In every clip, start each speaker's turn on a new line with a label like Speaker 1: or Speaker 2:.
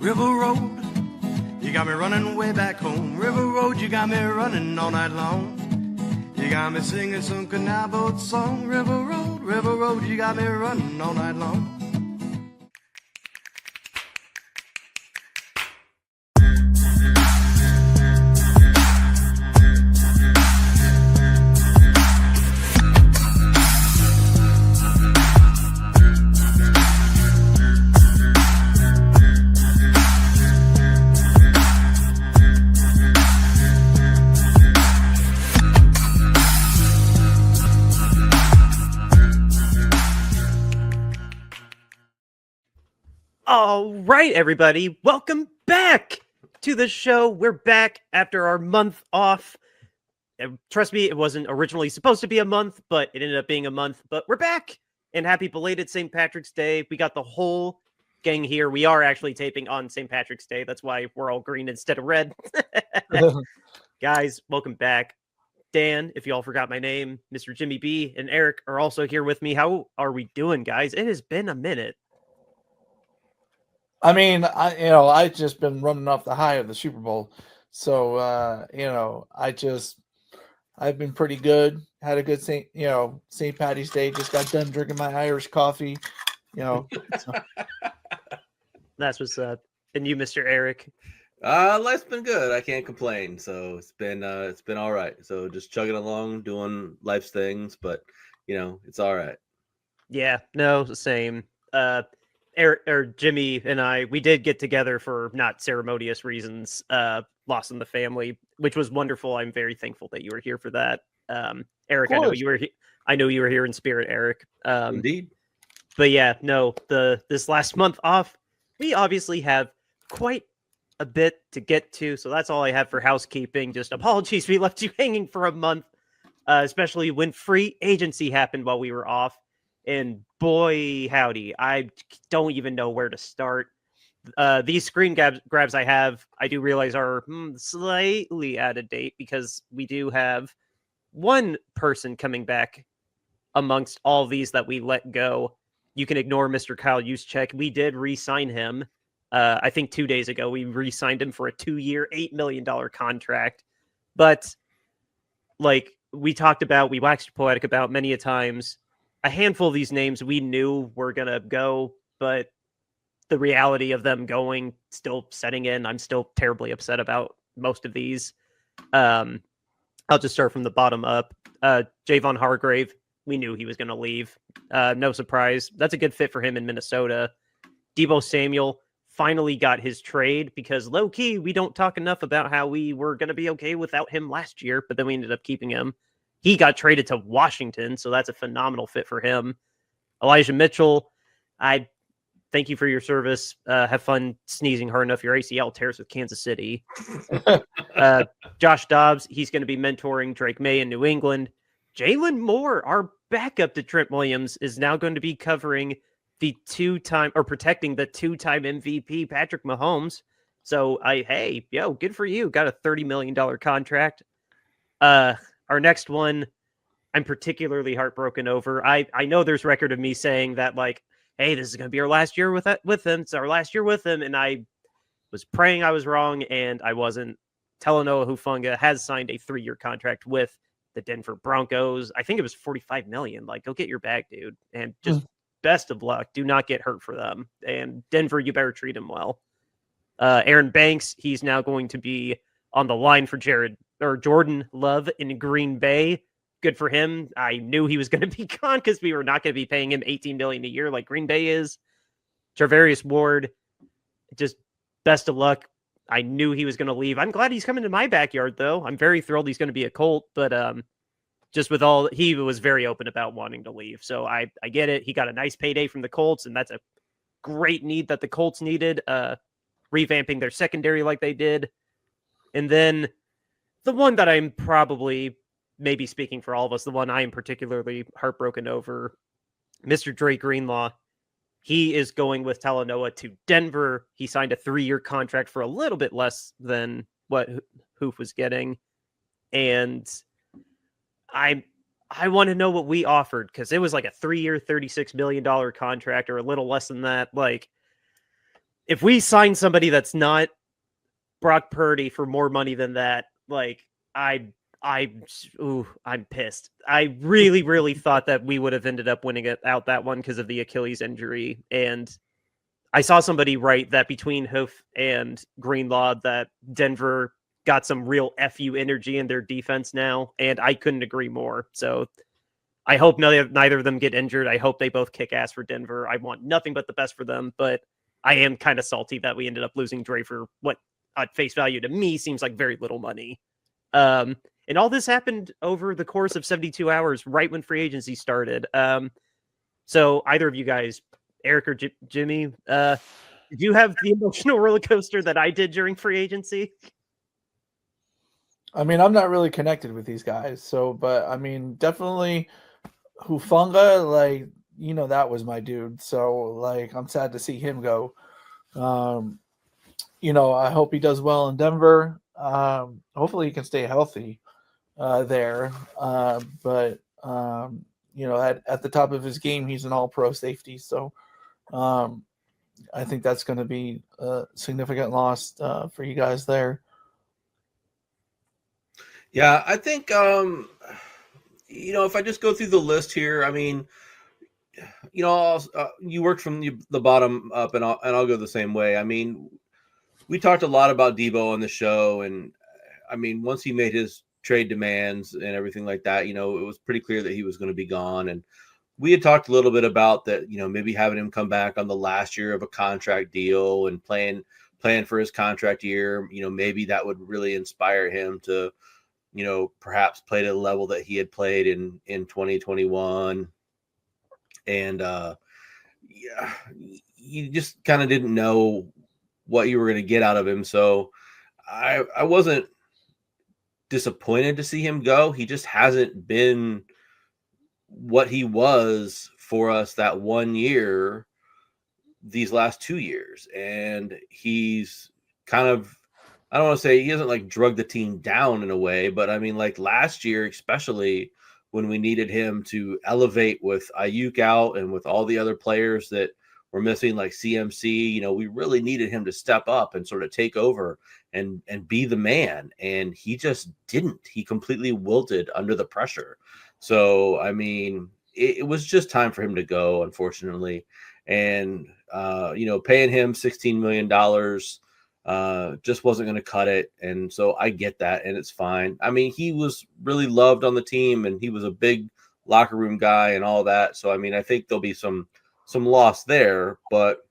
Speaker 1: River Road, you got me running way back home. River Road, you got me running all night long. You got me singing some canal boat song. River Road, you got me running all night long.
Speaker 2: All right, everybody, welcome back to the show. We're back after our month off. Trust me, it wasn't originally supposed to be a month, but it ended up being a month. But we're back, and happy belated St. Patrick's Day. We got the whole gang here. We are actually taping on St. Patrick's Day. That's why we're all green instead of red. Guys, welcome back. Dan, if you all forgot my name, Mr. Jimmy B, and Eric are also here with me. How are we doing, guys? It has been a minute.
Speaker 3: I mean, I just been running off the high of the Super Bowl. So, I've been pretty good. Had a good St. Patty's Day. Just got done drinking my Irish coffee, So.
Speaker 2: That's what's up. And you, Mr. Eric?
Speaker 4: Life's been good. I can't complain. So it's been all right. So just chugging along, doing life's things, but it's all right.
Speaker 2: Yeah, no, same. Eric or Jimmy and I, we did get together for not ceremonious reasons, loss in the family, which was wonderful. I'm very thankful that you were here for that. Eric, I know you were here in spirit, Eric.
Speaker 4: Indeed.
Speaker 2: But yeah, no, this last month off, we obviously have quite a bit to get to, so that's all I have for housekeeping. Just apologies we left you hanging for a month, especially when free agency happened while we were off. And boy, howdy, I don't even know where to start. These screen grabs I have, I do realize are slightly out of date because we do have one person coming back amongst all these that we let go. You can ignore Mr. Kyle Juszczyk. We did re-sign him. I think 2 days ago, we re-signed him for a 2-year, $8 million contract. But like we talked about, we waxed poetic about many a times, a handful of these names we knew were going to go, but the reality of them going still setting in. I'm still terribly upset about most of these. I'll just start from the bottom up. Javon Hargrave, we knew he was going to leave. No surprise. That's a good fit for him in Minnesota. Deebo Samuel finally got his trade because low-key, we don't talk enough about how we were going to be okay without him last year, but then we ended up keeping him. He got traded to Washington, so that's a phenomenal fit for him. Elijah Mitchell, I thank you for your service. Have fun sneezing hard enough your ACL tears with Kansas City. Josh Dobbs, he's going to be mentoring Drake May in New England. Jalen Moore, our backup to Trent Williams, is now going to be covering the protecting the two-time MVP Patrick Mahomes. So good for you. Got a $30 million contract. Our next one, I'm particularly heartbroken over. I know there's record of me saying that, like, hey, this is going to be our last year with him. It's our last year with him. And I was praying I was wrong, and I wasn't. Talanoa Hufanga has signed a 3-year contract with the Denver Broncos. I think it was $45 million. Like, go get your bag, dude. And just best of luck. Do not get hurt for them. And Denver, you better treat him well. Aaron Banks, he's now going to be on the line for Jordan Love in Green Bay. Good for him. I knew he was going to be gone because we were not going to be paying him $18 million a year like Green Bay is. Charvarius Ward, just best of luck. I knew he was going to leave. I'm glad he's coming to my backyard, though. I'm very thrilled he's going to be a Colt, but he was very open about wanting to leave. So I get it. He got a nice payday from the Colts, and that's a great need that the Colts needed, revamping their secondary like they did. And then the one that I'm probably, maybe speaking for all of us, the one I am particularly heartbroken over, Mr. Dre Greenlaw. He is going with Talanoa to Denver. He signed a 3-year contract for a little bit less than what Hoof was getting. And I want to know what we offered, because it was like a 3-year, $36 million contract or a little less than that. Like, if we sign somebody that's not Brock Purdy for more money than that, like I'm pissed. I really, really thought that we would have ended up winning it out that one because of the Achilles injury. And I saw somebody write that between Hoof and Greenlaw that Denver got some real FU energy in their defense now, and I couldn't agree more. So I hope neither of them get injured. I hope they both kick ass for Denver. I want nothing but the best for them, but I am kind of salty that we ended up losing Dre for what at face value to me seems like very little money. And all this happened over the course of 72 hours, right when free agency started. So either of you guys, Eric or Jimmy, did you have the emotional roller coaster that I did during free agency?
Speaker 3: I mean, I'm not really connected with these guys, but I mean, definitely Hufanga, like, that was my dude. So, like, I'm sad to see him go. I hope he does well in Denver. Hopefully he can stay healthy there. But at the top of his game, he's an all-pro safety. So I think that's going to be a significant loss for you guys there.
Speaker 4: Yeah, I think if I just go through the list here, I mean, you work from the bottom up, and I'll go the same way. I mean, we talked a lot about Debo on the show, and I mean, once he made his trade demands and everything like that, it was pretty clear that he was going to be gone. And we had talked a little bit about that, maybe having him come back on the last year of a contract deal and playing for his contract year. Maybe that would really inspire him to, perhaps play to the level that he had played in 2021. And yeah, you just kind of didn't know what you were going to get out of him. So I wasn't disappointed to see him go. He just hasn't been what he was for us that 1 year these last 2 years. And he's kind of, I don't want to say he hasn't like drugged the team down in a way, but I mean, like last year, especially when we needed him to elevate with Ayuk out and with all the other players that were missing, like CMC, we really needed him to step up and sort of take over and be the man. And he just didn't. He completely wilted under the pressure. So, I mean, it was just time for him to go, unfortunately. And, paying him $16 million just wasn't going to cut it. And so I get that, and it's fine. I mean, he was really loved on the team, and he was a big locker room guy and all that. So, I mean, I think there'll be some loss there, but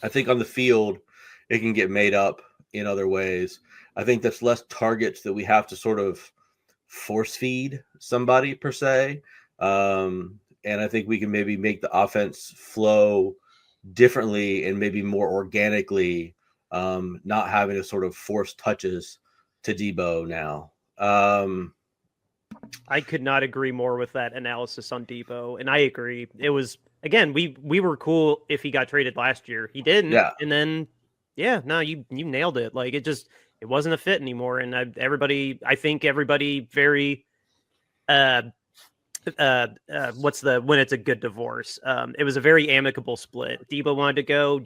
Speaker 4: I think on the field, it can get made up in other ways. I think that's less targets that we have to sort of force feed somebody per se. And I think we can maybe make the offense flow differently and maybe more organically, not having to sort of force touches to Debo now.
Speaker 2: I could not agree more with that analysis on Debo, and I agree. It was, again, we were cool if he got traded last year. He didn't,
Speaker 4: Yeah.
Speaker 2: And then, no, you nailed it. Like it wasn't a fit anymore, and I think everybody very, when it's a good divorce. It was a very amicable split. Debo wanted to go.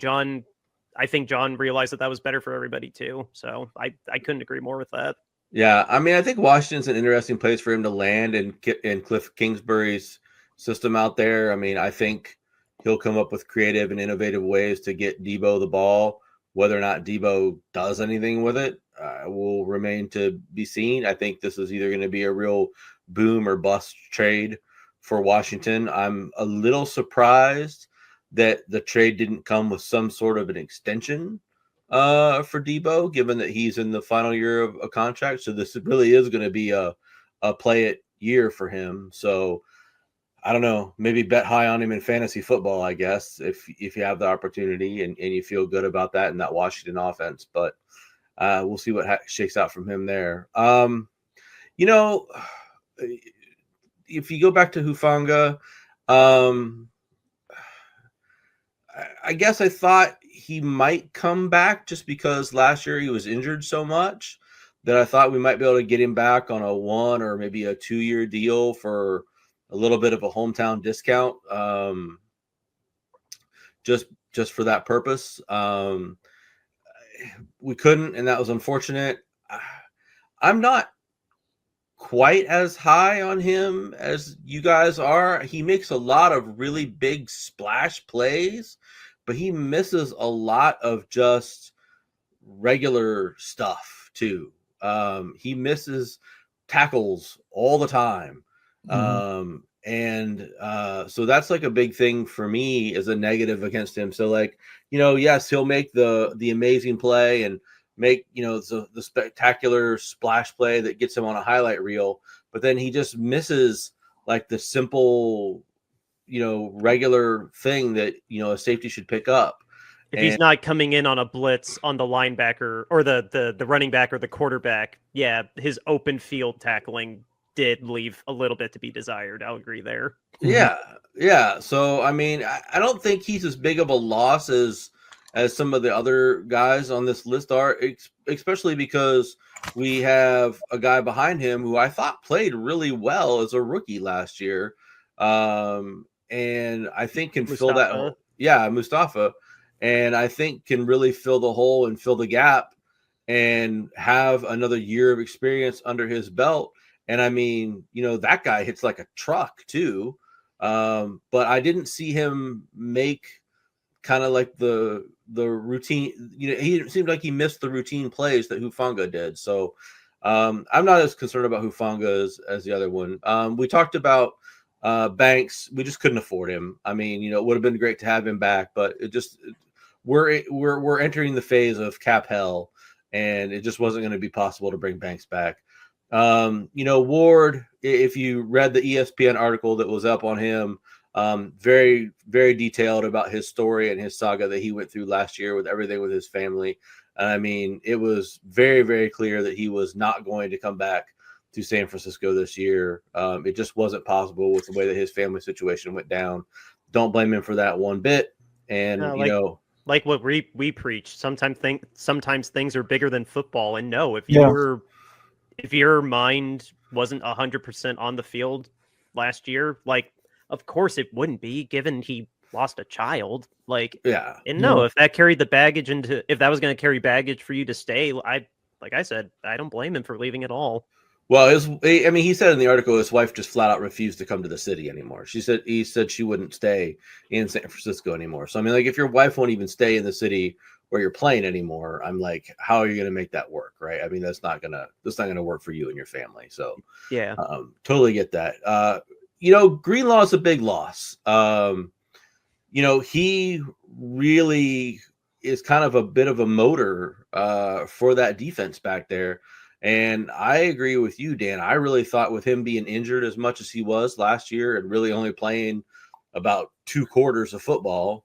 Speaker 2: I think John realized that was better for everybody too. So I couldn't agree more with that.
Speaker 4: Yeah, I mean, I think Washington's an interesting place for him to land in Cliff Kingsbury's system out there. I mean, I think he'll come up with creative and innovative ways to get Debo the ball. Whether or not Debo does anything with it will remain to be seen. I think this is either going to be a real boom or bust trade for Washington. I'm a little surprised that the trade didn't come with some sort of an extension for Debo, given that he's in the final year of a contract. So this really is going to be a play it year for him. So I don't know, maybe bet high on him in fantasy football, I guess, if you have the opportunity and you feel good about that in that Washington offense. But we'll see what shakes out from him there. If you go back to Hufanga, I guess I thought he might come back just because last year he was injured so much that I thought we might be able to get him back on a 1 or maybe a 2-year deal for a little bit of a hometown discount. just for that purpose. We couldn't, and that was unfortunate. I'm not quite as high on him as you guys are. He makes a lot of really big splash plays, but he misses a lot of just regular stuff too. He misses tackles all the time. So that's like a big thing for me as a negative against him. So like, yes, he'll make the amazing play and make, the spectacular splash play that gets him on a highlight reel, but then he just misses like the simple, regular thing that, a safety should pick up.
Speaker 2: If he's not coming in on a blitz on the linebacker or the running back or the quarterback, yeah, his open field tackling did leave a little bit to be desired. I'll agree there.
Speaker 4: Yeah. So, I mean, I don't think he's as big of a loss as some of the other guys on this list are, especially because we have a guy behind him who I thought played really well as a rookie last year. And I think can fill that hole. Yeah, Mustafa. And I think can really fill the hole and fill the gap and have another year of experience under his belt. And I mean, that guy hits like a truck too. But I didn't see him make kind of like the routine, he seemed like he missed the routine plays that Hufanga did. So I'm not as concerned about Hufanga as the other one. We talked about Banks. We just couldn't afford him. I mean, it would have been great to have him back, but we're entering the phase of cap hell, and it just wasn't going to be possible to bring Banks back. Ward, if you read the ESPN article that was up on him, very, very detailed about his story and his saga that he went through last year with everything with his family. And I mean, it was very, very clear that he was not going to come back to San Francisco this year. It just wasn't possible with the way that his family situation went down. Don't blame him for that one bit. And,
Speaker 2: like what we preach, sometimes things are bigger than football. And no, if your mind wasn't 100% on the field last year, like, of course it wouldn't be, given he lost a child. Like,
Speaker 4: yeah.
Speaker 2: And no, if that carried the baggage if that was going to carry baggage for you to stay, like I said, I don't blame him for leaving at all.
Speaker 4: Well, he said in the article his wife just flat out refused to come to the city anymore. He said she wouldn't stay in San Francisco anymore. So I mean, like, if your wife won't even stay in the city where you're playing anymore, I'm like, how are you going to make that work, right? I mean, that's not gonna work for you and your family. So
Speaker 2: yeah,
Speaker 4: totally get that. Greenlaw is a big loss. He really is kind of a bit of a motor for that defense back there. And I agree with you, Dan. I really thought with him being injured as much as he was last year and really only playing about 2 quarters of football,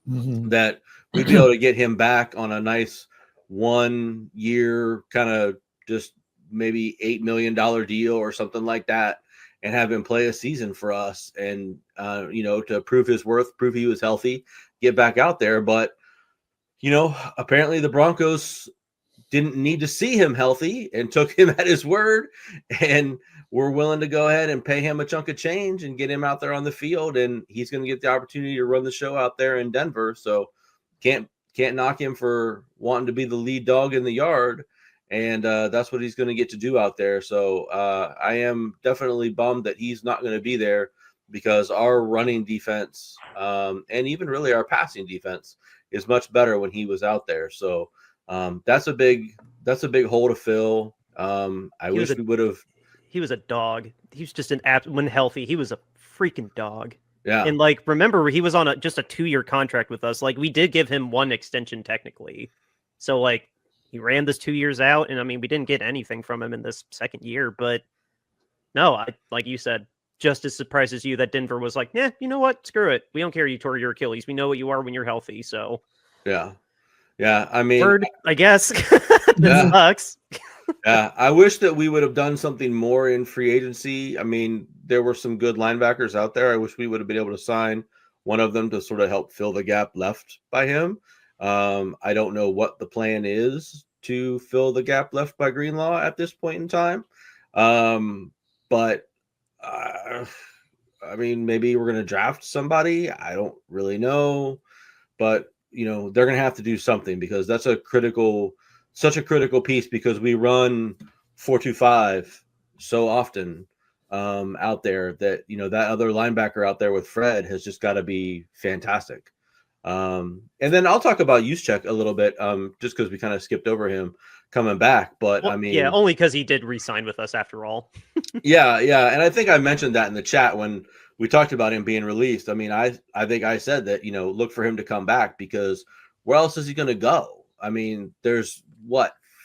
Speaker 4: that we'd be able to get him back on a nice 1 year kind of just maybe $8 million deal or something like that, and have him play a season for us and, to prove his worth, prove he was healthy, get back out there. But, apparently the Broncos didn't need to see him healthy and took him at his word, and we're willing to go ahead and pay him a chunk of change and get him out there on the field. And he's going to get the opportunity to run the show out there in Denver. So can't knock him for wanting to be the lead dog in the yard. And that's what he's going to get to do out there. So I am definitely bummed that he's not going to be there, because our running defense and even really our passing defense is much better when he was out there. So that's a big hole to fill. I wish we would have.
Speaker 2: He was a dog. He was just when healthy, he was a freaking dog.
Speaker 4: Yeah.
Speaker 2: And remember, he was on just a 2-year contract with us. We did give him 1 extension technically. So he ran this 2 years out, and I mean, we didn't get anything from him in this second year. But no, like you said, just as surprised as you that Denver was like, yeah, you know what? Screw it. We don't care you tore your Achilles. We know what you are when you're healthy. So
Speaker 4: yeah. I mean,
Speaker 2: word, I guess. That sucks.
Speaker 4: Yeah, I wish that we would have done something more in free agency. I mean, there were some good linebackers out there. I wish we would have been able to sign one of them to sort of help fill the gap left by him. I don't know what the plan is to fill the gap left by Greenlaw at this point in time. But I mean, maybe we're going to draft somebody. I don't really know. but they're going to have to do something, because that's such a critical piece, because we run 4-2-5 so often out there that, that other linebacker out there with Fred has just got to be fantastic. And then I'll talk about Juszczyk a little bit, just because we kind of skipped over him coming back. But
Speaker 2: well,
Speaker 4: I mean,
Speaker 2: yeah, only because he did re-sign with us after all.
Speaker 4: yeah. And I think I mentioned that in the chat when we talked about him being released. I mean, I think I said that, look for him to come back, because where else is he going to go? I mean, there's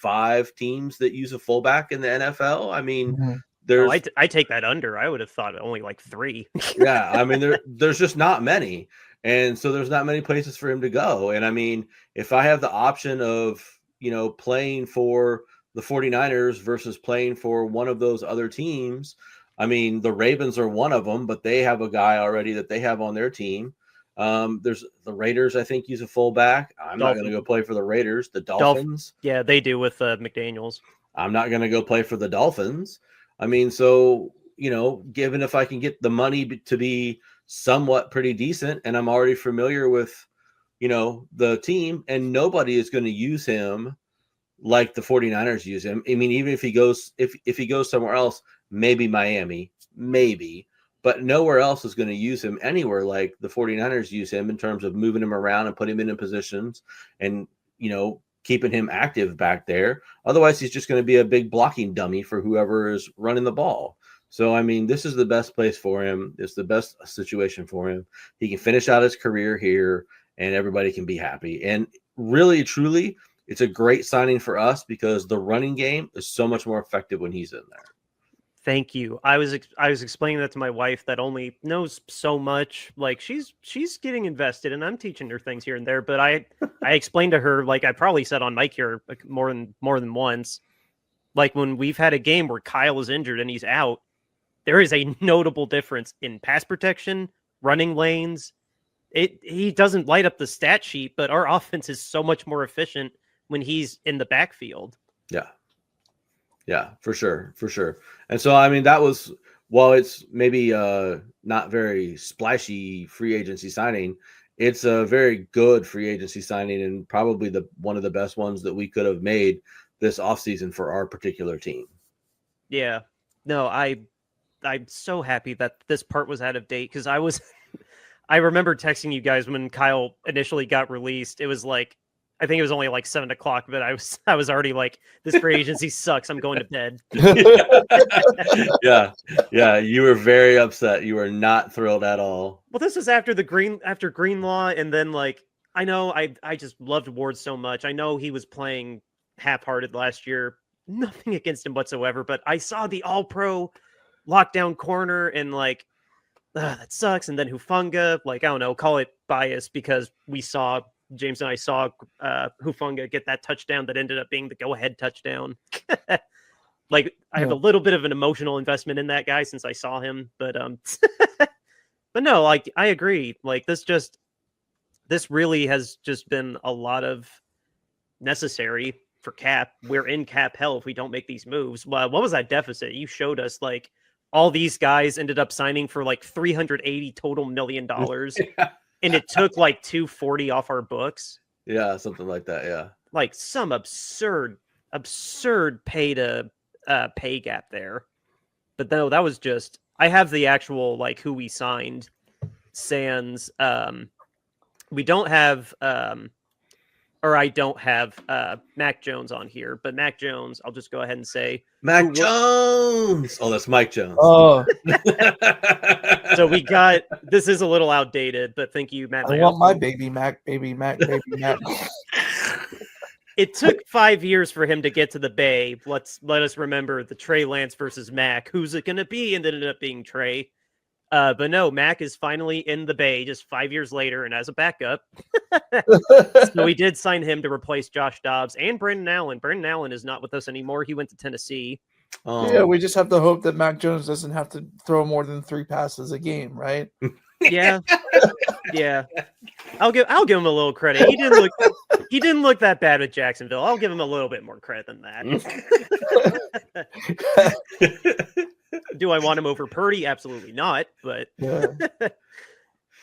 Speaker 4: 5 teams that use a fullback in the NFL. I mean, there's
Speaker 2: I take that under. I would have thought only like 3.
Speaker 4: yeah, I mean, there's just not many. And so there's not many places for him to go. And I mean, if I have the option of, playing for the 49ers versus playing for one of those other teams, I mean, the Ravens are one of them, but they have a guy already that they have on their team. There's the Raiders, I think, use a fullback. I'm not going to go play for the Raiders. The Dolphins.
Speaker 2: Yeah, they do with McDaniels.
Speaker 4: I'm not going to go play for the Dolphins. I mean, so, given if I can get the money to be somewhat pretty decent, and I'm already familiar with, the team, and nobody is going to use him like the 49ers use him. I mean, even if he goes, if he goes somewhere else, maybe Miami, maybe, but nowhere else is going to use him anywhere like the 49ers use him, in terms of moving him around and putting him in positions and, keeping him active back there. Otherwise, he's just going to be a big blocking dummy for whoever is running the ball. So, I mean, this is the best place for him. It's the best situation for him. He can finish out his career here, and everybody can be happy. And really, truly, it's a great signing for us, because the running game is so much more effective when he's in there.
Speaker 2: Thank you. I was explaining that to my wife, that only knows so much. Like, she's getting invested, and I'm teaching her things here and there. But I explained to her, like I probably said on mic here more than once, like when we've had a game where Kyle is injured and he's out, there is a notable difference in pass protection, running lanes. He doesn't light up the stat sheet, but our offense is so much more efficient when he's in the backfield.
Speaker 4: Yeah, for sure. And so, I mean, that was, while it's maybe not very splashy free agency signing, it's a very good free agency signing, and probably one of the best ones that we could have made this offseason for our particular team.
Speaker 2: Yeah. No, I'm so happy that this part was out of date, because I remember texting you guys when Kyle initially got released. It was like, I think it was only like 7:00, but I was already like, this free agency sucks. I'm going to bed.
Speaker 4: Yeah. You were very upset. You were not thrilled at all.
Speaker 2: Well, this was after Greenlaw, and then like, I know I just loved Ward so much. I know he was playing half-hearted last year. Nothing against him whatsoever, but I saw the All-Pro lockdown corner, and like, that sucks. And then Hufanga, like, I don't know, call it bias, because James and I saw Hufanga get that touchdown that ended up being the go-ahead touchdown. Like, I have a little bit of an emotional investment in that guy since I saw him, but but no, like, I agree. Like, this really has just been a lot of necessary for cap. We're in cap hell if we don't make these moves. Well, what was that deficit? You showed us, like, all these guys ended up signing for like $380 total million.
Speaker 4: Yeah.
Speaker 2: And it took like 240 off our books.
Speaker 4: Yeah, something like that. Yeah,
Speaker 2: like some absurd pay gap there. But no, that was just, I have the actual like who we signed. Sans. We don't have I don't have Mac Jones on here, but Mac Jones, I'll just go ahead and say
Speaker 4: Mac Jones. Oh, that's Mike Jones.
Speaker 3: Oh,
Speaker 2: so we got, this is a little outdated, but thank you, Matt.
Speaker 3: I want my baby Mac.
Speaker 2: It took 5 years for him to get to the Bay. Let us remember the Trey Lance versus Mac. Who's it going to be? And it ended up being Trey. But no, Mac is finally in the Bay just 5 years later and as a backup. So we did sign him to replace Josh Dobbs and Brandon Allen. Brandon Allen is not with us anymore. He went to Tennessee.
Speaker 3: Yeah, we just have to hope that Mac Jones doesn't have to throw more than 3 passes a game, right?
Speaker 2: Yeah. Yeah. I'll give him a little credit. He didn't look that bad with Jacksonville. I'll give him a little bit more credit than that. Do I want him over Purdy? Absolutely not. But
Speaker 3: yeah.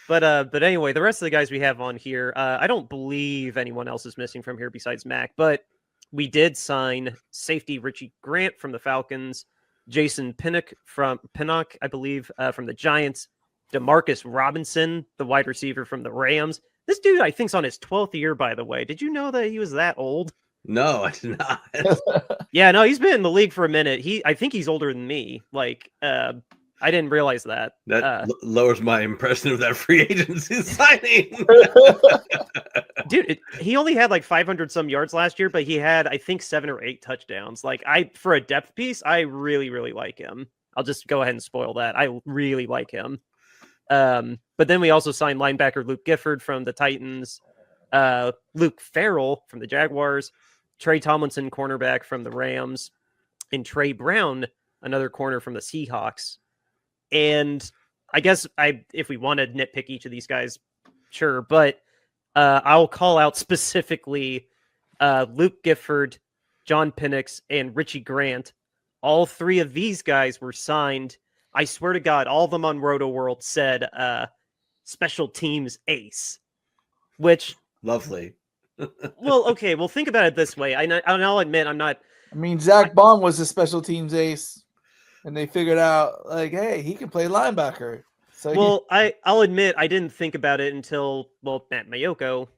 Speaker 2: But anyway, the rest of the guys we have on here, I don't believe anyone else is missing from here besides Mac, but we did sign safety Richie Grant from the Falcons, Jason Pinnock, I believe, from the Giants, Demarcus Robinson, the wide receiver from the Rams. This dude, I think, is on his 12th year, by the way. Did you know that he was that old?
Speaker 4: No, I did not.
Speaker 2: Yeah, no, he's been in the league for a minute. I think he's older than me. Like, I didn't realize that.
Speaker 4: That lowers my impression of that free agency signing.
Speaker 2: Dude, he only had like 500 some yards last year, but he had, I think, 7 or 8 touchdowns. Like, for a depth piece, I really, really like him. I'll just go ahead and spoil that. I really like him. But then we also signed linebacker Luke Gifford from the Titans, Luke Farrell from the Jaguars, Trey Tomlinson, cornerback from the Rams, and Trey Brown, another corner from the Seahawks. And I guess if we want to nitpick each of these guys, sure, but I'll call out specifically Luke Gifford, John Penix, and Richie Grant. All 3 of these guys were signed. I swear to God, all of them on Roto World said special teams ace, which
Speaker 4: lovely.
Speaker 2: Well, okay. Well, think about it this way. I'll admit I'm not.
Speaker 3: I mean, Zach Baum was a special teams ace, and they figured out like, hey, he can play linebacker. So
Speaker 2: well, I'll admit I didn't think about it until Matt Mayoko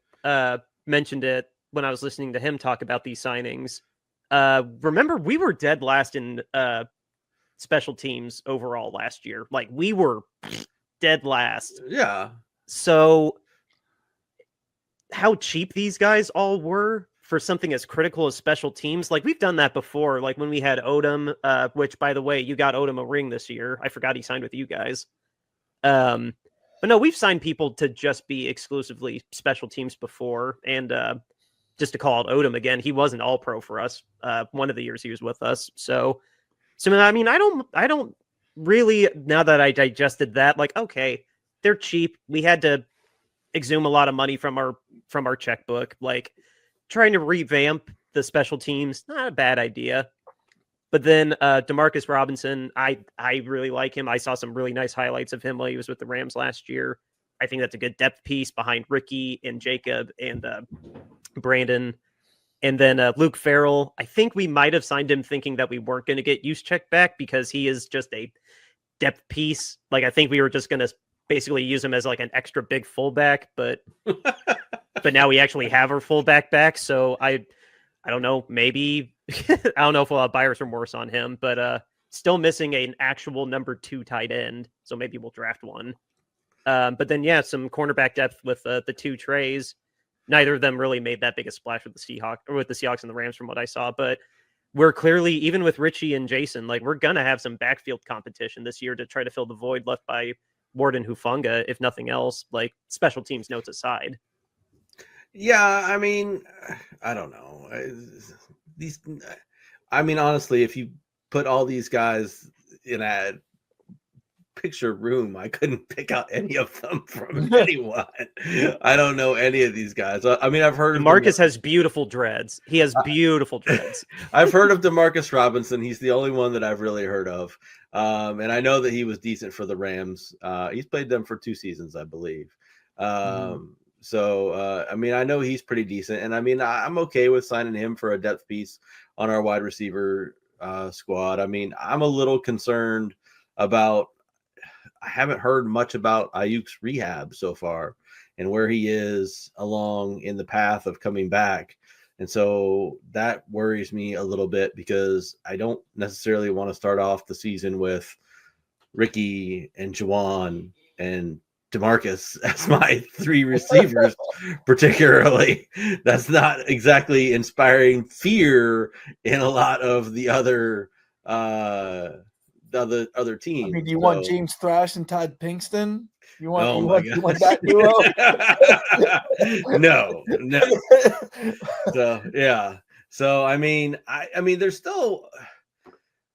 Speaker 2: mentioned it when I was listening to him talk about these signings. Remember, we were dead last in special teams overall last year. Like, we were dead last.
Speaker 4: Yeah.
Speaker 2: So how cheap these guys all were for something as critical as special teams. Like, we've done that before. Like when we had Odom, which, by the way, you got Odom a ring this year. I forgot he signed with you guys. But no, we've signed people to just be exclusively special teams before. And just to call out Odom again, he was an all-pro for us. One of the years he was with us. So I mean, I don't really, now that I digested that, like, okay, they're cheap. We had to exhume a lot of money from our checkbook. Like, trying to revamp the special teams, not a bad idea. But then Demarcus Robinson, I really like him. I saw some really nice highlights of him while he was with the Rams last year. I think that's a good depth piece behind Ricky and Jacob and Brandon. And then Luke Farrell, I think we might have signed him thinking that we weren't going to get Juszczyk back because he is just a depth piece. Like, I think we were just going to basically use him as like an extra big fullback, but now we actually have our fullback back. So I don't know, maybe I don't know if we'll have buyer's remorse on him, but still missing an actual number 2 tight end. So maybe we'll draft one. But then, yeah, some cornerback depth with the 2 Treys. Neither of them really made that big a splash with the Seahawks and the Rams from what I saw, but we're clearly, even with Richie and Jason, like, we're going to have some backfield competition this year to try to fill the void left by Ward and Hufanga, if nothing else, like, special teams notes aside.
Speaker 4: Yeah, I mean, I don't know. Honestly, if you put all these guys in a picture room, I couldn't pick out any of them from anyone. I don't know any of these guys. I mean, I've heard
Speaker 2: Marcus has beautiful dreads. He has beautiful dreads.
Speaker 4: I've heard of Demarcus Robinson. He's the only one that I've really heard of. And I know that he was decent for the Rams. He's played them for 2 seasons, I believe. So, I mean, I know he's pretty decent. And I mean, I'm okay with signing him for a depth piece on our wide receiver squad. I mean, I'm a little concerned about, I haven't heard much about Ayuk's rehab so far and where he is along in the path of coming back. And so that worries me a little bit because I don't necessarily want to start off the season with Ricky and Juwan and Demarcus as my 3 receivers, particularly. That's not exactly inspiring fear in a lot of the other teams.
Speaker 3: I mean, do you want James Thrash and Todd Pinkston? You want that
Speaker 4: duo? No. So yeah. So I mean, there's still,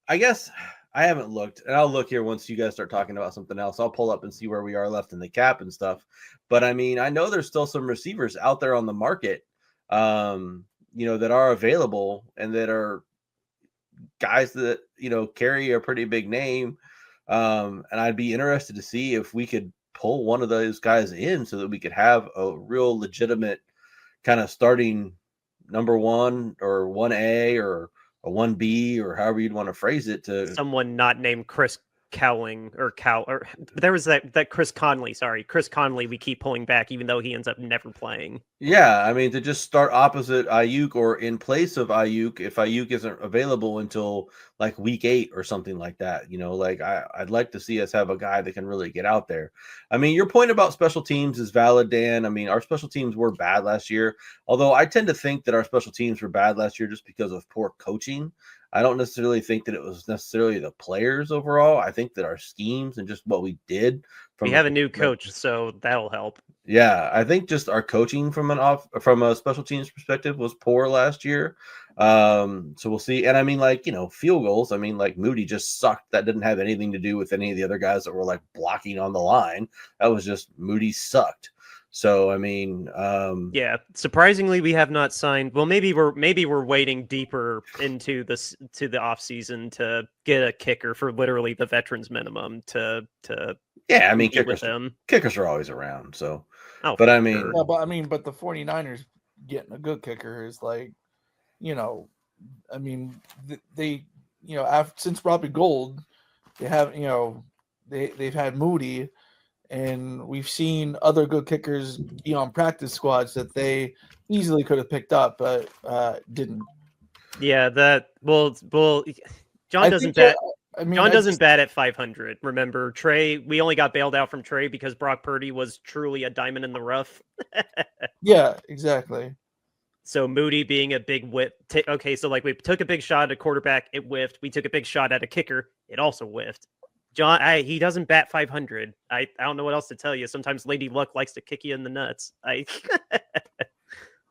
Speaker 4: I guess I haven't looked, and I'll look here once you guys start talking about something else. I'll pull up and see where we are left in the cap and stuff. But I mean, I know there's still some receivers out there on the market, that are available and that are guys that, carry a pretty big name. And I'd be interested to see if we could pull one of those guys in so that we could have a real legitimate kind of starting number 1 or 1A or a 1B or however you'd want to phrase it to
Speaker 2: someone not named Chris Cowling or there was that Chris Conley. Sorry, Chris Conley. We keep pulling back, even though he ends up never playing.
Speaker 4: Yeah, I mean, to just start opposite Ayuk or in place of Ayuk if Ayuk isn't available until like week 8 or something like that. Like I'd like to see us have a guy that can really get out there. I mean, your point about special teams is valid, Dan. I mean, our special teams were bad last year, although I tend to think that our special teams were bad last year just because of poor coaching. I don't necessarily think that it was necessarily the players overall. I think that our schemes and just what we did.
Speaker 2: We have a new coach, so that'll help.
Speaker 4: Yeah, I think just our coaching from a special teams perspective was poor last year. So we'll see. And I mean, like, field goals. I mean, like Moody just sucked. That didn't have anything to do with any of the other guys that were like blocking on the line. That was just Moody sucked. So I mean,
Speaker 2: yeah, surprisingly, we have not signed. Well, maybe we're waiting deeper into this to the off season to get a kicker for literally the veterans minimum to.
Speaker 4: Yeah, I mean, kickers are always around. So, but I mean,
Speaker 3: but the 49ers getting a good kicker is like, I mean, they since Robbie Gould, they have they've had Moody. And we've seen other good kickers be on practice squads that they easily could have picked up, but didn't.
Speaker 2: Yeah, John doesn't bet. John doesn't bat at 500. Remember, Trey? We only got bailed out from Trey because Brock Purdy was truly a diamond in the rough.
Speaker 3: Yeah, exactly.
Speaker 2: So Moody being a big whip. Okay, so like we took a big shot at a quarterback, it whiffed. We took a big shot at a kicker, it also whiffed. John, he doesn't bat 500. I don't know what else to tell you. Sometimes Lady Luck likes to kick you in the nuts.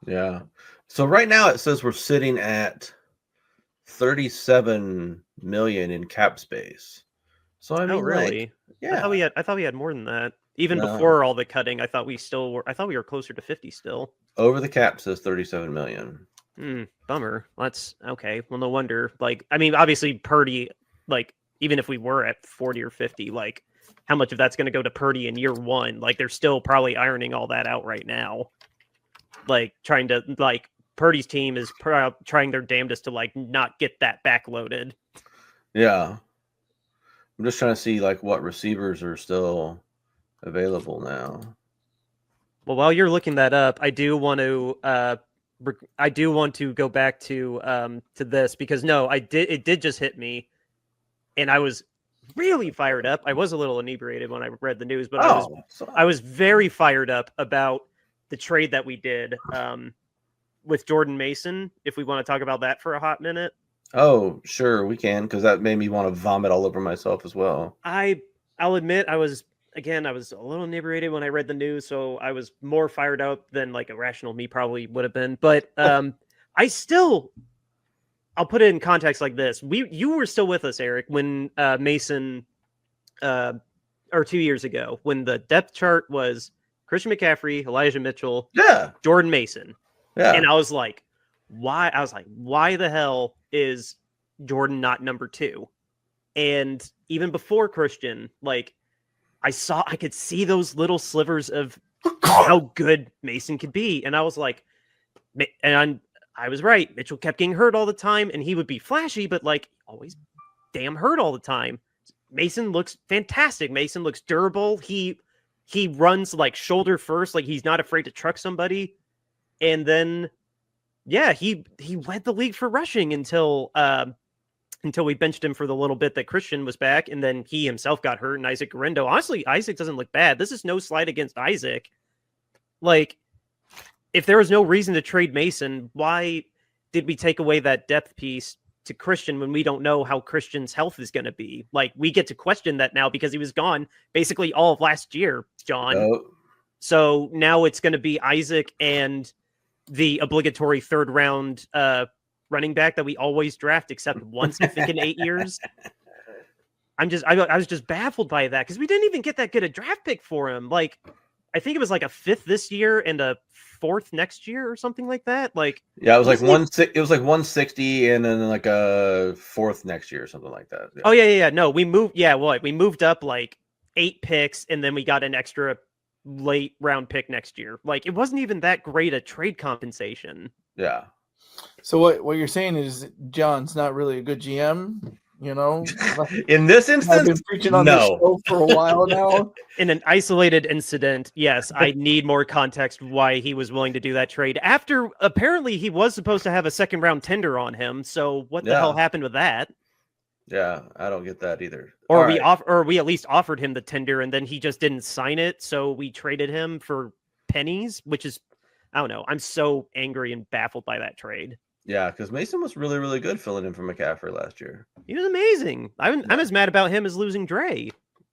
Speaker 4: Yeah. So right now it says we're sitting at 37 million in cap space. So I mean,
Speaker 2: really?
Speaker 4: Yeah.
Speaker 2: I thought we had more than that. Even before all the cutting, I thought we were closer to 50 still.
Speaker 4: Over the cap says 37 million.
Speaker 2: Bummer. That's okay. Well, no wonder. Like, I mean, obviously Purdy, like, even if we were at 40 or 50, like how much of that's going to go to Purdy in year 1? Like they're still probably ironing all that out right now. Like Purdy's team is trying their damnedest to like not get that backloaded.
Speaker 4: Yeah. I'm just trying to see like what receivers are still available now.
Speaker 2: Well, while you're looking that up, I do want to go back to this because it did just hit me. And I was really fired up. I was a little inebriated when I read the news, but I was very fired up about the trade that we did with Jordan Mason. If we want to talk about that for a hot minute.
Speaker 4: Oh, sure, we can, because that made me want to vomit all over myself as well.
Speaker 2: I'll admit I was a little inebriated when I read the news, so I was more fired up than like a rational me probably would have been. But I'll put it in context like this. You were still with us, Eric, when Mason, or 2 years ago, when the depth chart was Christian McCaffrey, Elijah Mitchell, Jordan Mason. Yeah. And I was like, why the hell is Jordan not number 2? And even before Christian, like I could see those little slivers of how good Mason could be. And I was like, I was right. Mitchell kept getting hurt all the time, and he would be flashy, but like always damn hurt all the time. Mason looks fantastic. Mason looks durable. He runs like shoulder first, like he's not afraid to truck somebody. And then, yeah, he led the league for rushing until we benched him for the little bit that Christian was back, and then he himself got hurt. And Isaac Guerrero, honestly, Isaac doesn't look bad. This is no slight against Isaac. Like, if there was no reason to trade Mason, why did we take away that depth piece to Christian when we don't know how Christian's health is going to be? Like, we get to question that now because he was gone basically all of last year, John. Oh. So now it's going to be Isaac and the obligatory third round running back that we always draft, except once, I think, in 8 years. I was just baffled by that because we didn't even get that good a draft pick for him. Like, I think it was like a 5th this year and a 4th next year or something like that. Like,
Speaker 4: yeah, it was like 160 and then like a 4th next year or something like that. Yeah.
Speaker 2: Oh yeah. No, we moved. Yeah, we moved up like 8 picks, and then we got an extra late round pick next year. Like, it wasn't even that great a trade compensation.
Speaker 4: Yeah.
Speaker 3: So what you're saying is John's not really a good GM, you know?
Speaker 4: In this
Speaker 3: I've
Speaker 4: instance,
Speaker 3: been preaching on this show for a while now.
Speaker 2: In an isolated incident, yes, I need more context why he was willing to do that trade. After apparently he was supposed to have a second round tender on him. So what the hell happened with that?
Speaker 4: Yeah, I don't get that either.
Speaker 2: Or we at least offered him the tender and then he just didn't sign it, so we traded him for pennies, which is, I don't know. I'm so angry and baffled by that trade.
Speaker 4: Yeah, because Mason was really, really good filling in for McCaffrey last year.
Speaker 2: He was amazing. I'm as mad about him as losing Dre.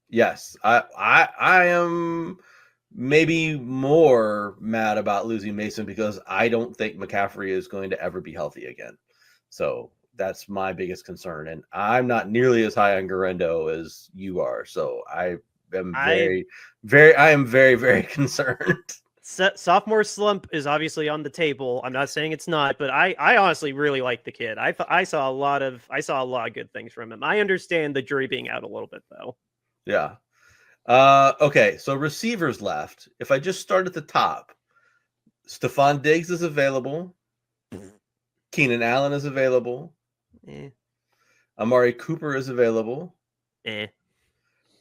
Speaker 4: Yes, I am maybe more mad about losing Mason because I don't think McCaffrey is going to ever be healthy again. So that's my biggest concern, and I'm not nearly as high on Garendo as you are. So I am very, very concerned.
Speaker 2: Sophomore slump is obviously on the table. I'm not saying it's not, but I honestly really like the kid. I saw a lot of good things from him. I understand the jury being out a little bit though.
Speaker 4: Yeah. Okay, so receivers left. If I just start at the top, Stephon Diggs is available. Keenan Allen is available. Amari Cooper is available.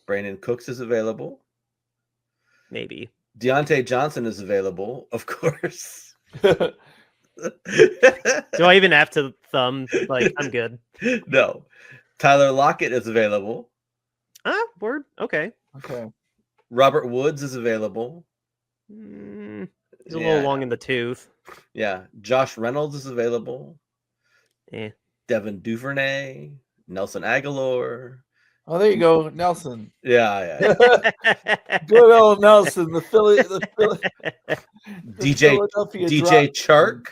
Speaker 4: Brandon Cooks is available.
Speaker 2: Maybe.
Speaker 4: Deontay Johnson is available, of course.
Speaker 2: Do I even have to thumb? Like, I'm good.
Speaker 4: No. Tyler Lockett is available.
Speaker 2: Word. Okay.
Speaker 4: Robert Woods is available.
Speaker 2: He's a little long in the tooth.
Speaker 4: Yeah. Josh Reynolds is available. Devin Duvernay. Nelson Aguilar.
Speaker 3: Oh, there you go, Nelson.
Speaker 4: Yeah.
Speaker 3: Good old Nelson, the
Speaker 4: DJ Chark.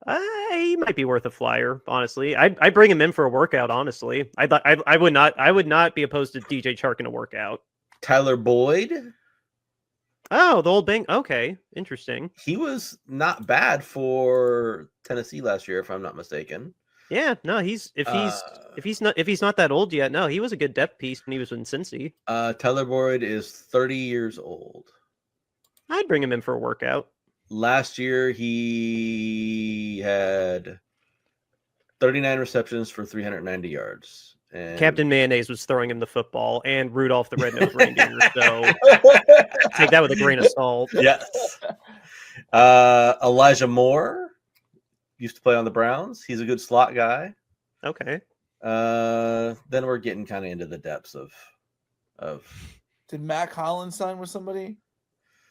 Speaker 3: Mm.
Speaker 2: He might be worth a flyer, honestly. I bring him in for a workout, honestly. I would not be opposed to DJ Chark in a workout.
Speaker 4: Tyler Boyd.
Speaker 2: Oh, the old bang. Okay, interesting.
Speaker 4: He was not bad for Tennessee last year, if I'm not mistaken.
Speaker 2: Yeah, no, if he's not that old yet, no, he was a good depth piece when he was in Cincy.
Speaker 4: Tyler Boyd is 30 years old.
Speaker 2: I'd bring him in for a workout.
Speaker 4: Last year, he had 39 receptions for 390 yards. And
Speaker 2: Captain Mayonnaise was throwing him the football, and Rudolph the Red-Nosed Reindeer. So take that with a grain of salt.
Speaker 4: Yes. Elijah Moore used to play on the Browns. He's a good slot guy.
Speaker 2: Okay.
Speaker 4: Then we're getting kind of into the depths of.
Speaker 3: Did Mac Hollins sign with somebody?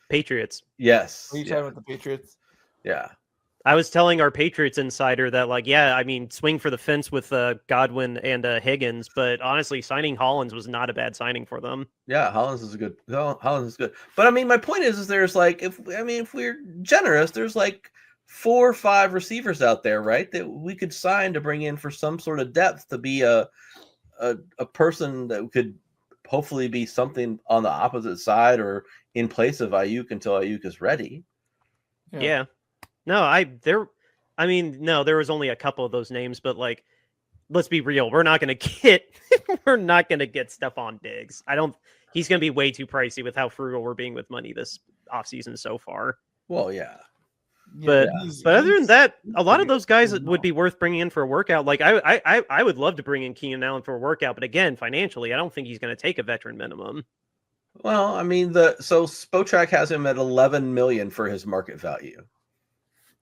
Speaker 2: Patriots.
Speaker 4: Yes.
Speaker 3: Are you talking about the Patriots?
Speaker 4: Yeah.
Speaker 2: I was telling our Patriots insider that, like, yeah, I mean, swing for the fence with Godwin and Higgins, but honestly, signing Hollins was not a bad signing for them.
Speaker 4: Yeah, Hollins is good. But I mean, my point is there's like, if we're generous, there's like 4 or 5 receivers out there, right, that we could sign to bring in for some sort of depth to be a person that could hopefully be something on the opposite side or in place of Ayuk until Ayuk is ready.
Speaker 2: Yeah. No, there was only a couple of those names, but like, let's be real. We're not going to get Stephon Diggs. He's going to be way too pricey with how frugal we're being with money this offseason so far.
Speaker 4: Well, yeah.
Speaker 2: But other than that, a lot of those guys would be worth bringing in for a workout. Like I would love to bring in Keenan Allen for a workout, but again, financially, I don't think he's going to take a veteran minimum.
Speaker 4: Well, I mean, so Spotrac has him at 11 million for his market value.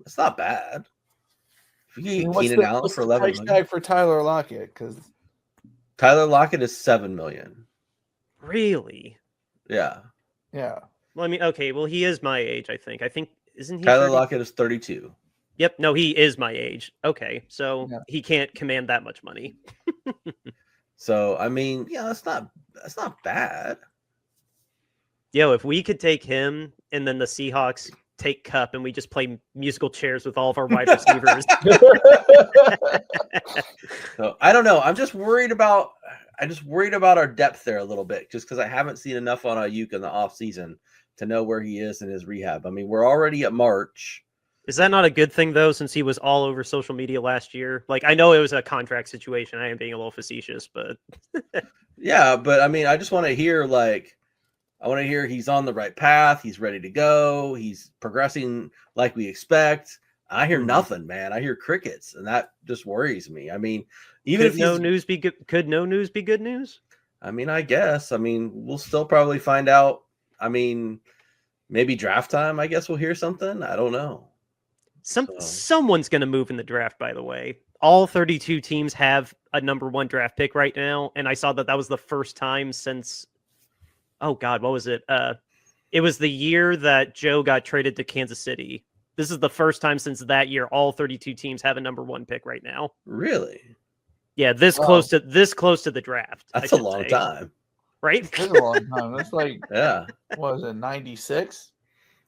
Speaker 4: It's not bad. If you get Keenan Allen for 11
Speaker 3: million. Price tag for Tyler Lockett, because
Speaker 4: Tyler Lockett is 7 million.
Speaker 2: Really?
Speaker 4: Yeah.
Speaker 3: Yeah.
Speaker 2: Well, I mean, okay. Well, he is my age. I think. Isn't he?
Speaker 4: Tyler Lockett is 32.
Speaker 2: Yep. No, he is my age. Okay, so he can't command that much money.
Speaker 4: So I mean, yeah, that's not bad.
Speaker 2: Yo, if we could take him and then the Seahawks take Cup and we just play musical chairs with all of our wide receivers.
Speaker 4: So I don't know. I'm just worried about our depth there a little bit, just because I haven't seen enough on Ayuk in the offseason to know where he is in his rehab. I mean, we're already at March.
Speaker 2: Is that not a good thing though, since he was all over social media last year? Like, I know it was a contract situation. I am being a little facetious, but
Speaker 4: Yeah, but I mean, I just want to hear he's on the right path. He's ready to go. He's progressing like we expect. I hear nothing, man. I hear crickets, and that just worries me. I mean, even
Speaker 2: could
Speaker 4: if
Speaker 2: no news be good? Could no news be good news?
Speaker 4: I mean, I guess. I mean, we'll still probably find out. I mean, maybe draft time. I guess we'll hear something. I don't know.
Speaker 2: Someone's going to move in the draft. By the way, all 32 teams have a number 1 draft pick right now, and I saw that was the first time since. Oh God, what was it? It was the year that Joe got traded to Kansas City. This is the first time since that year all 32 teams have a number 1 pick right now.
Speaker 4: Really?
Speaker 2: Yeah, close to the draft.
Speaker 4: That's a long time,
Speaker 2: right?
Speaker 3: That's a long time. That's like
Speaker 4: yeah.
Speaker 3: What was it, 96?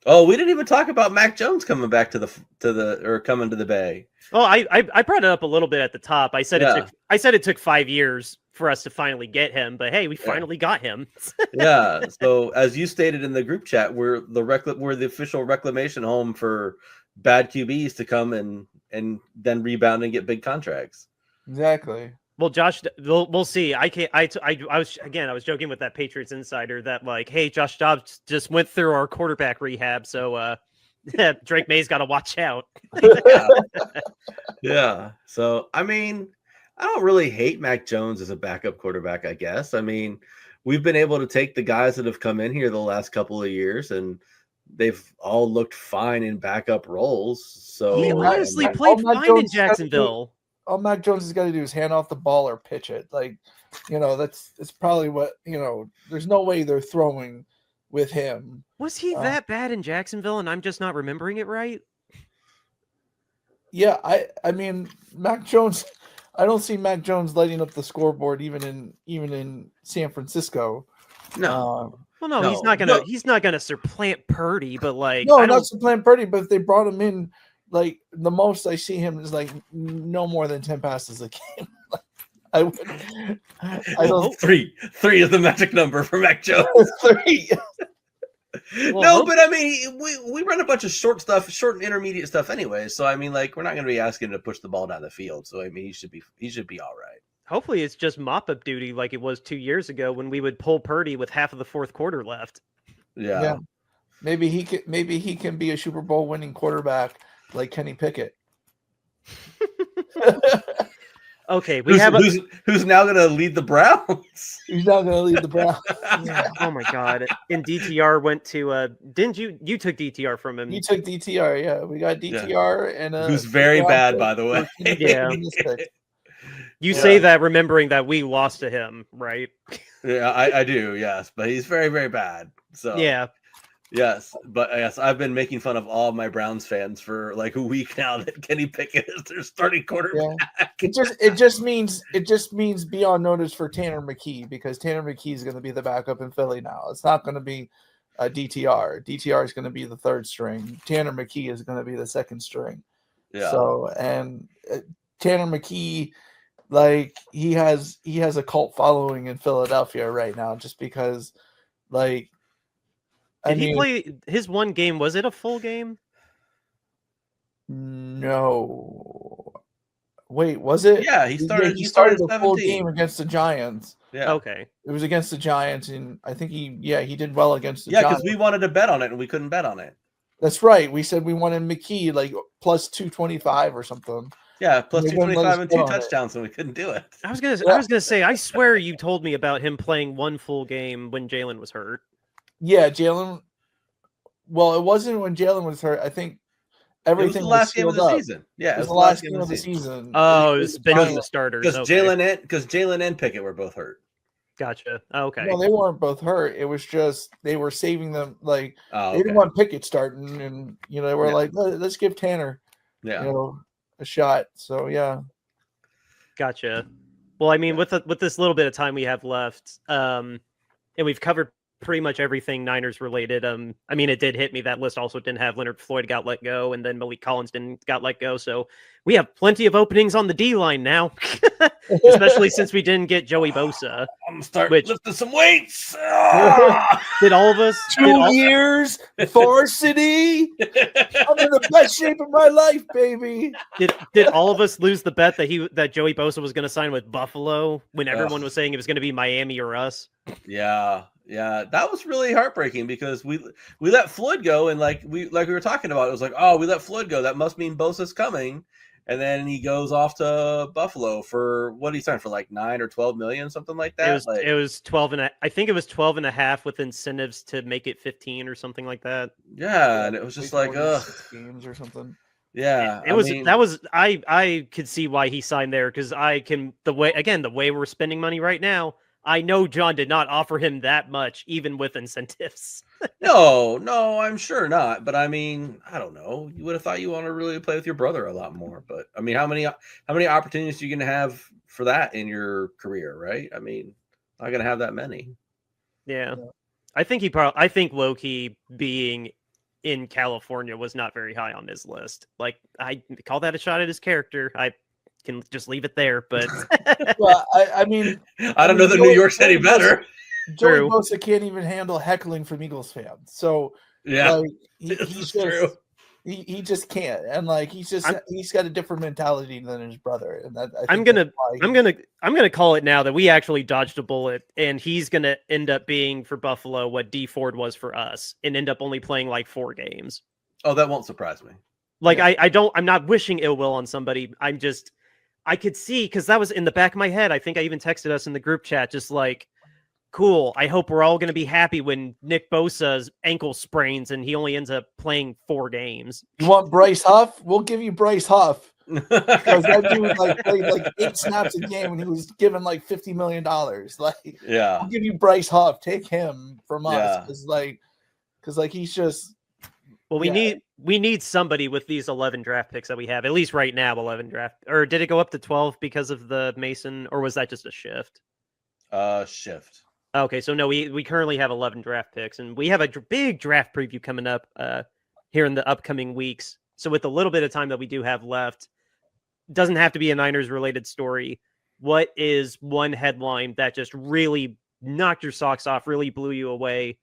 Speaker 4: Oh, we didn't even talk about Mac Jones coming back to the Bay.
Speaker 2: Well, I brought it up a little bit at the top. I said it took 5 years for us to finally get him, but hey, we finally got him.
Speaker 4: Yeah. So as you stated in the group chat, we're the official reclamation home for bad QBs to come and then rebound and get big contracts.
Speaker 3: Exactly.
Speaker 2: Well, Josh, we'll see. I was joking with that Patriots insider that like, hey, Josh Dobbs just went through our quarterback rehab, so Drake May's got to watch out.
Speaker 4: Yeah. So I mean, I don't really hate Mac Jones as a backup quarterback. I guess. I mean, we've been able to take the guys that have come in here the last couple of years, and they've all looked fine in backup roles. So
Speaker 2: he honestly played fine in Jacksonville.
Speaker 3: All Mac Jones has got to do is hand off the ball or pitch it. Like, it's probably what, there's no way they're throwing with him.
Speaker 2: Was he that bad in Jacksonville and I'm just not remembering it right?
Speaker 3: Yeah, I mean, Mac Jones, I don't see Mac Jones lighting up the scoreboard even in San Francisco.
Speaker 4: No.
Speaker 2: Well, no, he's not gonna supplant Purdy, but like
Speaker 3: not supplant Purdy, but if they brought him in, like the most I see him is like no more than 10 passes a game. I don't.
Speaker 4: Three is the magic number for Mac Jones.
Speaker 3: 3.
Speaker 4: But I mean, we run a bunch of short and intermediate stuff anyway. So I mean, like, we're not going to be asking him to push the ball down the field. So I mean, he should be all right.
Speaker 2: Hopefully, it's just mop up duty like it was 2 years ago when we would pull Purdy with half of the fourth quarter left.
Speaker 4: Yeah.
Speaker 3: Maybe he can be a Super Bowl winning quarterback like Kenny Pickett.
Speaker 2: Okay,
Speaker 4: who's now going to lead the Browns?
Speaker 3: He's now going to lead the Browns.
Speaker 2: Yeah. Oh my God! And DTR went to. Didn't you? You took DTR from him.
Speaker 3: You took DTR. Yeah, we got DTR and
Speaker 4: who's very bad, by the way.
Speaker 2: Yeah. You say that remembering that we lost to him, right?
Speaker 4: Yeah, I do. Yes, but he's very, very bad. So
Speaker 2: yeah.
Speaker 4: Yes, but yes, I've been making fun of all my Browns fans for like a week now that Kenny Pickett is their starting quarterback.
Speaker 3: Yeah. It just means be on notice for Tanner McKee, because Tanner McKee is going to be the backup in Philly now. It's not going to be a DTR. DTR is going to be the third string. Tanner McKee is going to be the second string.
Speaker 4: Yeah.
Speaker 3: So and Tanner McKee, like he has a cult following in Philadelphia right now, just because like.
Speaker 2: Did he play his one game? Was it a full game?
Speaker 3: No. Wait, was it?
Speaker 4: Yeah, he started.
Speaker 3: He started a
Speaker 4: 17.
Speaker 3: full game against the Giants.
Speaker 4: Yeah.
Speaker 2: Okay.
Speaker 3: It was against the Giants, and I think he did well against the
Speaker 4: Giants.
Speaker 3: Giants.
Speaker 4: Because we wanted to bet on it, and we couldn't bet on it.
Speaker 3: That's right. We said we wanted McKee like plus 225 or something.
Speaker 4: Yeah, plus 225 and 2 touchdowns, and we couldn't do it.
Speaker 2: I was gonna say. I swear you told me about him playing one full game when Jalen was hurt.
Speaker 3: Yeah, Jalen. Well, it wasn't when Jalen was hurt. I think everything
Speaker 4: was the last game of the season. Yeah,
Speaker 3: it was the last game of the season.
Speaker 2: Oh, it's been the starters.
Speaker 4: Because Jalen and Pickett were both hurt.
Speaker 2: Gotcha. Okay.
Speaker 3: No, they weren't both hurt. It was just they were saving them. Like they didn't want Pickett starting, and they were like, let's give Tanner, a shot. So yeah.
Speaker 2: Gotcha. Well, I mean, with this little bit of time we have left, and we've covered pretty much everything Niners related. I mean, it did hit me that list also didn't have Leonard Floyd got let go, and then Malik Collins got let go. So we have plenty of openings on the D line now, especially since we didn't get Joey Bosa.
Speaker 4: I'm gonna start lifting some weights.
Speaker 2: Did all of us
Speaker 3: 2 years varsity? I'm in the best shape of my life, baby.
Speaker 2: Did all of us lose the bet that Joey Bosa was going to sign with Buffalo when everyone
Speaker 4: Ugh.
Speaker 2: was saying it was going to be Miami or us?
Speaker 4: Yeah, that was really heartbreaking because we let Floyd go, and like we were talking about, it was like, oh, we let Floyd go, that must mean Bosa's coming, and then he goes off to Buffalo for what he signed for, like 9 or 12 million, something like that.
Speaker 2: It was 12 and I think it was 12 and a half with incentives to make it 15 or something like that.
Speaker 4: Yeah, and it was just like, ugh,
Speaker 3: 6 games or something.
Speaker 4: Yeah,
Speaker 2: I could see why he signed there because the way we're spending money right now, I know John did not offer him that much, even with incentives.
Speaker 4: No, I'm sure not. But I mean, I don't know. You would have thought you want to really play with your brother a lot more. But I mean, how many opportunities are you going to have for that in your career, right? I mean, not going to have that many.
Speaker 2: Yeah. I think low-key being in California was not very high on his list. Like, I call that a shot at his character. I can just leave it there, but
Speaker 3: well, I mean,
Speaker 4: I don't know that New York's any better.
Speaker 3: Joey Bosa can't even handle heckling from Eagles fans. So
Speaker 4: yeah,
Speaker 3: like, he's true. He just can't, and like he's got a different mentality than his brother. And that I'm
Speaker 2: gonna call it now that we actually dodged a bullet, and he's gonna end up being for Buffalo what D Ford was for us, and end up only playing like 4 games.
Speaker 4: Oh, that won't surprise me.
Speaker 2: Like I'm not wishing ill will on somebody. I could see, because that was in the back of my head. I think I even texted us in the group chat, just like, cool. I hope we're all going to be happy when Nick Bosa's ankle sprains and he only ends up playing 4 games.
Speaker 3: You want Bryce Huff? We'll give you Bryce Huff. Because that dude played like 8 snaps a game and he was given like $50 million. Like,
Speaker 4: yeah,
Speaker 3: I'll give you Bryce Huff. Take him from us. Because he's just.
Speaker 2: Well, we need somebody with these 11 draft picks that we have, at least right now. 11 draft, or did it go up to 12 because of the Mason, or was that just a shift?
Speaker 4: Shift.
Speaker 2: Okay, so no, we currently have 11 draft picks, and we have a big draft preview coming up here in the upcoming weeks. So with a little bit of time that we do have left, doesn't have to be a Niners related story. What is one headline that just really knocked your socks off, really blew you away,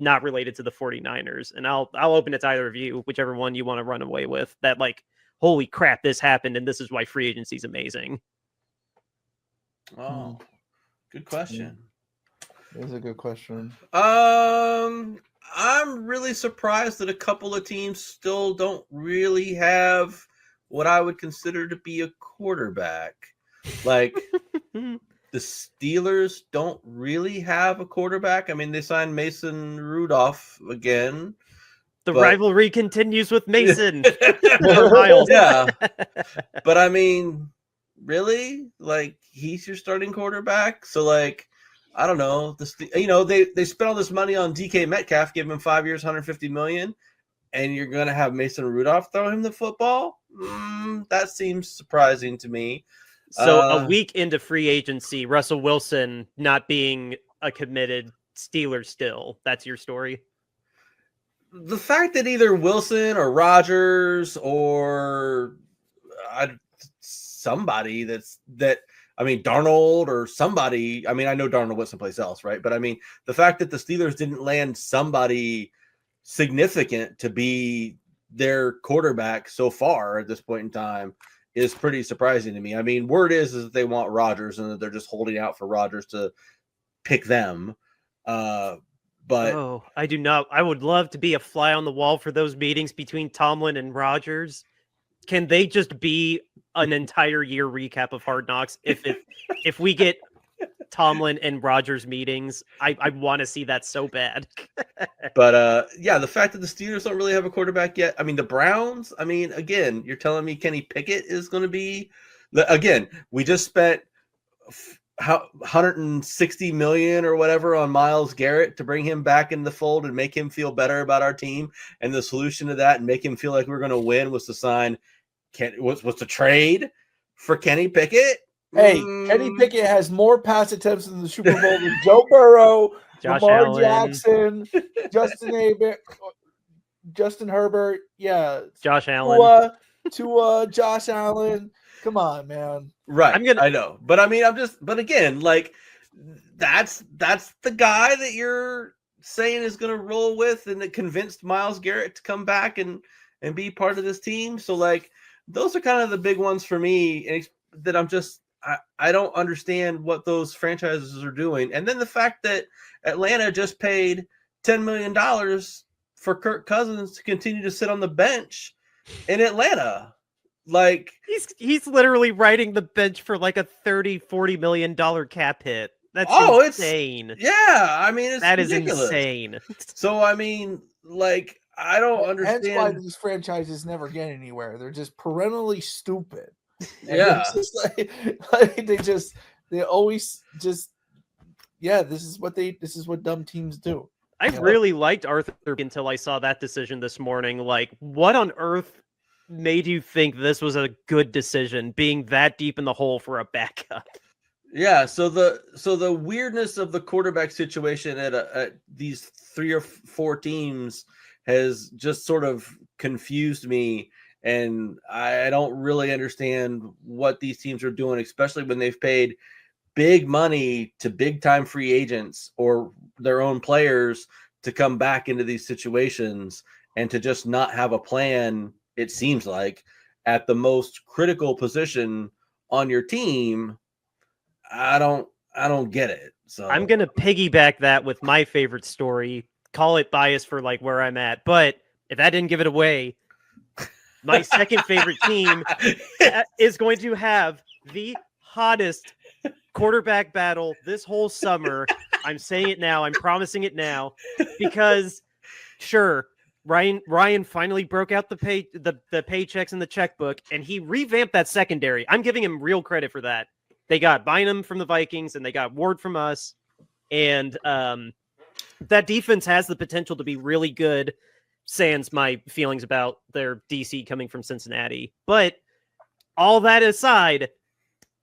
Speaker 2: not related to the 49ers? And I'll open it to either of you, whichever one you want to run away with, that like, holy crap, this happened, and this is why free agency is amazing.
Speaker 4: Oh, good question.
Speaker 3: That's a good question.
Speaker 4: I'm really surprised that a couple of teams still don't really have what I would consider to be a quarterback. Like, the Steelers don't really have a quarterback. I mean, they signed Mason Rudolph again.
Speaker 2: The rivalry continues with Mason.
Speaker 4: Yeah. But I mean, really? Like, he's your starting quarterback? So, like, I don't know. They spent all this money on DK Metcalf, give him 5 years, $150 million, and you're going to have Mason Rudolph throw him the football? That seems surprising to me.
Speaker 2: So a week into free agency, Russell Wilson not being a committed Steeler still. That's your story?
Speaker 4: The fact that either Wilson or Rodgers or somebody Darnold or somebody. I mean, I know Darnold went someplace else, right? But I mean, the fact that the Steelers didn't land somebody significant to be their quarterback so far at this point in time is pretty surprising to me. I mean, word is that they want Rodgers and that they're just holding out for Rodgers to pick them. But
Speaker 2: I do not. I would love to be a fly on the wall for those meetings between Tomlin and Rodgers. Can they just be an entire year recap of Hard Knocks? If we get Tomlin and Rodgers meetings, I want to see that so bad.
Speaker 4: But the fact that the Steelers don't really have a quarterback yet. I mean, the Browns. I mean, again, you're telling me Kenny Pickett is going to be we just spent 160 million or whatever on Myles Garrett to bring him back in the fold and make him feel better about our team. And the solution to that and make him feel like we're going to win was to sign was to trade for Kenny Pickett.
Speaker 3: Hey, Kenny Pickett has more pass attempts in the Super Bowl than Joe Burrow, Lamar Jackson, Justin Herbert,
Speaker 2: Josh Allen,
Speaker 3: Josh Allen. Come on, man.
Speaker 4: Right. I know. But I mean, but again, like, that's the guy that you're saying is going to roll with and that convinced Myles Garrett to come back and and be part of this team. So like those are kind of the big ones for me, and that I don't understand what those franchises are doing. And then the fact that Atlanta just paid $10 million for Kirk Cousins to continue to sit on the bench in Atlanta. Like
Speaker 2: he's literally riding the bench for like a $30-40 million cap hit. That's insane.
Speaker 4: I mean, it's
Speaker 2: that
Speaker 4: ridiculous.
Speaker 2: Is insane.
Speaker 4: So I mean, like, I don't understand.
Speaker 3: That's why these franchises never get anywhere. They're just perennially stupid.
Speaker 4: Yeah,
Speaker 3: just they always just this is what dumb teams do.
Speaker 2: I really liked Arthur until I saw that decision this morning. Like, what on earth made you think this was a good decision, being that deep in the hole for a backup?
Speaker 4: Yeah, so the weirdness of the quarterback situation at these 3 or 4 teams has just sort of confused me, and I don't really understand what these teams are doing, especially when they've paid big money to big-time free agents or their own players to come back into these situations and to just not have a plan, it seems like, at the most critical position on your team. I don't get it. So
Speaker 2: I'm going to piggyback that with my favorite story. Call it bias for like where I'm at, but if that didn't give it away, my second favorite team is going to have the hottest quarterback battle this whole summer. I'm saying it now. I'm promising it now, because sure, Ryan finally broke out the paychecks in the checkbook, and he revamped that secondary. I'm giving him real credit for that. They got Bynum from the Vikings, and they got Ward from us, and that defense has the potential to be really good, sans my feelings about their DC coming from Cincinnati. But all that aside,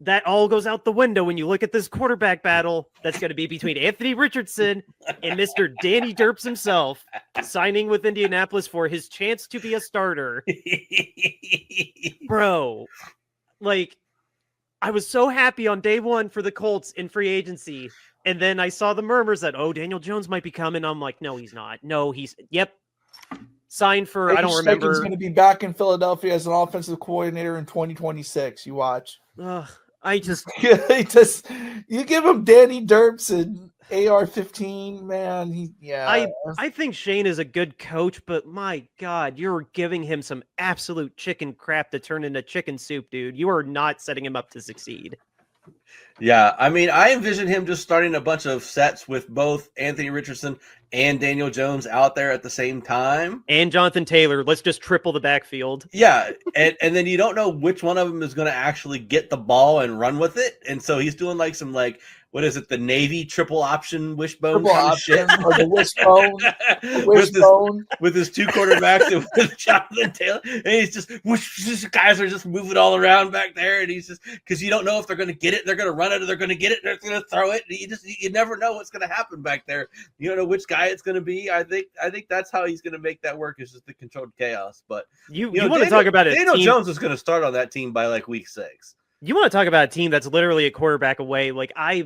Speaker 2: that all goes out the window when you look at this quarterback battle that's going to be between Anthony Richardson and Mr. Danny Derps himself, signing with Indianapolis for his chance to be a starter. Bro, like, I was so happy on day one for the Colts in free agency, and then I saw the murmurs that, Daniel Jones might be coming. I'm like, no, he's not. No, signed for, I don't remember.
Speaker 3: He's going to be back in Philadelphia as an offensive coordinator in 2026. You watch.
Speaker 2: I just
Speaker 3: you give him Danny Derps and AR-15, man.
Speaker 2: I think Shane is a good coach, but my God, you're giving him some absolute chicken crap to turn into chicken soup, dude. You are not setting him up to succeed.
Speaker 4: Yeah, I mean, I envision him just starting a bunch of sets with both Anthony Richardson and Daniel Jones out there at the same time.
Speaker 2: And Jonathan Taylor. Let's just triple the backfield.
Speaker 4: Yeah, and then you don't know which one of them is going to actually get the ball and run with it. And so he's doing like some what is it, the Navy triple option wishbone kind of shit?
Speaker 3: Or the wishbone.
Speaker 4: With his 2 quarterbacks and with Jonathan Taylor. And he's just guys are just moving all around back there. And he's just, because you don't know if they're going to get it, they're going to run it, or they're going to get it, they're going to throw it. You never know what's going to happen back there. You don't know which guy it's going to be. I think that's how he's going to make that work, is just the controlled chaos. But
Speaker 2: you want to talk about it.
Speaker 4: Daniel Jones is going to start on that team by like week 6.
Speaker 2: You want to talk about a team that's literally a quarterback away. Like, I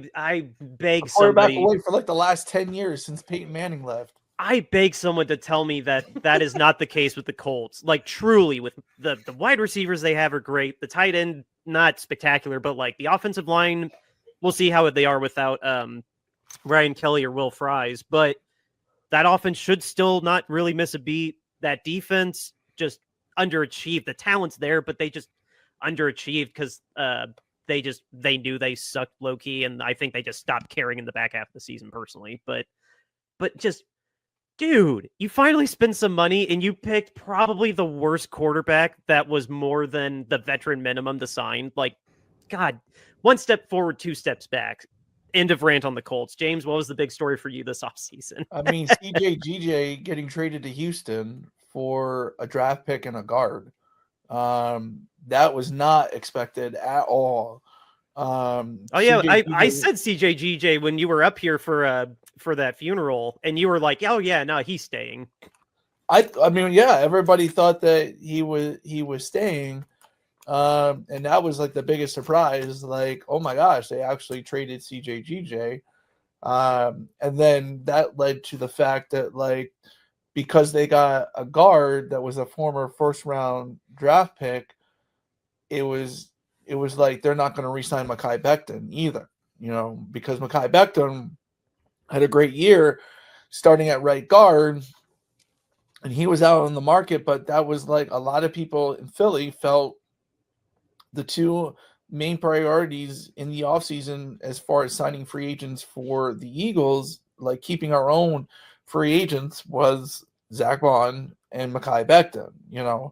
Speaker 2: beg
Speaker 3: quarterback
Speaker 2: somebody
Speaker 3: away for like the last 10 years since Peyton Manning left.
Speaker 2: I beg someone to tell me that is not the case with the Colts. Like, truly, with the wide receivers they have are great. The tight end, not spectacular, but like the offensive line, we'll see how they are without Ryan Kelly or Will Fries. But that offense should still not really miss a beat. That defense just underachieved. The talent's there, but they just underachieved because they knew they sucked low key, and I think they just stopped caring in the back half of the season personally. But just, dude, you finally spent some money and you picked probably the worst quarterback that was more than the veteran minimum to sign. Like, God, 1 step forward, 2 steps back. End of rant on the Colts. James, what was the big story for you this offseason?
Speaker 3: I mean, CJGJ getting traded to Houston for a draft pick and a guard. That was not expected at all.
Speaker 2: I said CJGJ when you were up here for that funeral, and you were like, "Oh yeah, no, he's staying."
Speaker 3: I mean, yeah, everybody thought that he was staying, and that was like the biggest surprise. Like, oh my gosh, they actually traded CJGJ, and then that led to the fact that like because they got a guard that was a former first round draft pick, it was like they're not going to re-sign Mekhi Becton either, because Mekhi Becton had a great year starting at right guard, and he was out on the market, but that was like a lot of people in Philly felt the two main priorities in the offseason as far as signing free agents for the Eagles, like keeping our own free agents, was Zach Vaughn and Mekhi Becton,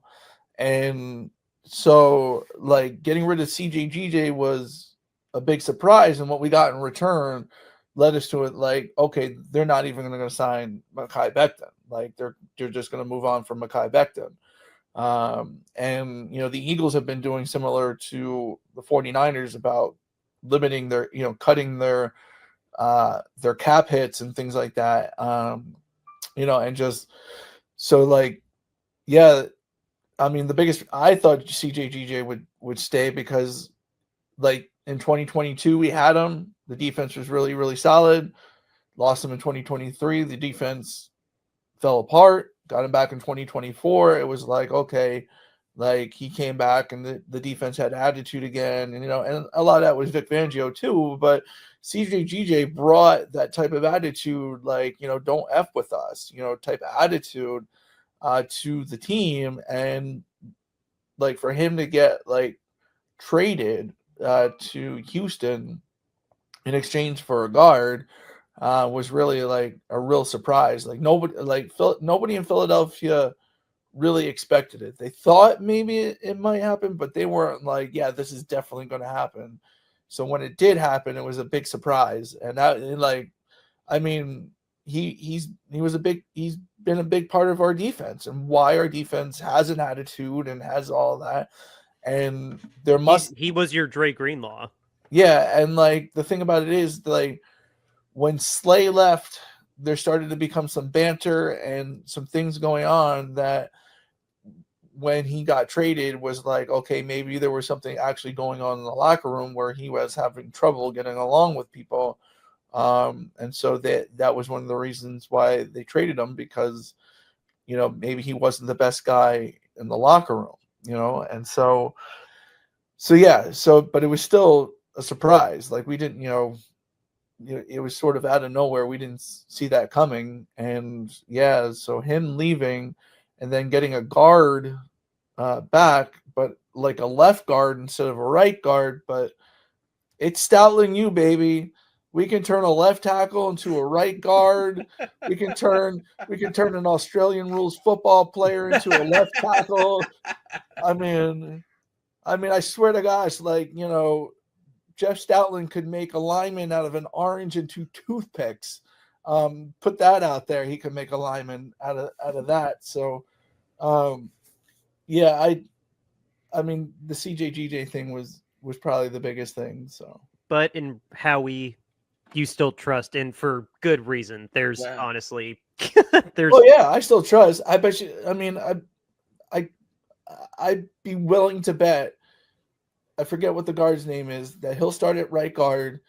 Speaker 3: and so like getting rid of CJGJ was a big surprise, and what we got in return led us to it like, okay, they're not even going to sign Mekhi Becton. Like they're just going to move on from Mekhi Becton. And the Eagles have been doing similar to the 49ers about limiting their, cutting their cap hits and things like that. And just so like, yeah, I mean, I thought CJGJ would stay because like in 2022 we had him. The defense was really, really solid. Lost him in 2023. The defense fell apart. Got him back in 2024. It was like, okay, like he came back and the defense had attitude again. And, and a lot of that was Vic Fangio too. But CJGJ brought that type of attitude, like, don't F with us, type of attitude to the team. And like for him to get like traded to Houston in exchange for a guard was really like a real surprise. Like nobody in Philadelphia really expected it. They thought maybe it might happen, but they weren't like, yeah, this is definitely going to happen. So when it did happen, it was a big surprise. And that, like, I mean, he's been a big part of our defense and why our defense has an attitude and has all that. And
Speaker 2: he was your Dre Greenlaw.
Speaker 3: Yeah, and like the thing about it is like when Slay left, there started to become some banter and some things going on that when he got traded was like, okay, maybe there was something actually going on in the locker room where he was having trouble getting along with people. And so that was one of the reasons why they traded him, because, maybe he wasn't the best guy in the locker room, and so yeah, but it was still a surprise. Like we didn't, it was sort of out of nowhere. We didn't see that coming. And yeah, so him leaving and then getting a guard back, but like a left guard instead of a right guard, but it's Stoutland you, baby. We can turn a left tackle into a right guard. We can turn an Australian rules football player into a left tackle. I mean, I swear to gosh, like, Jeff Stoutland could make a lineman out of an orange and two toothpicks. Put that out there. He could make a lineman out of that. So, yeah, I mean, the CJGJ thing was probably the biggest thing. So,
Speaker 2: but in Howie, you still trust, and for good reason. There's honestly, there's.
Speaker 3: Oh yeah, I still trust. I bet you. I mean, I'd be willing to bet. I forget what the guard's name is, that he'll start at right guard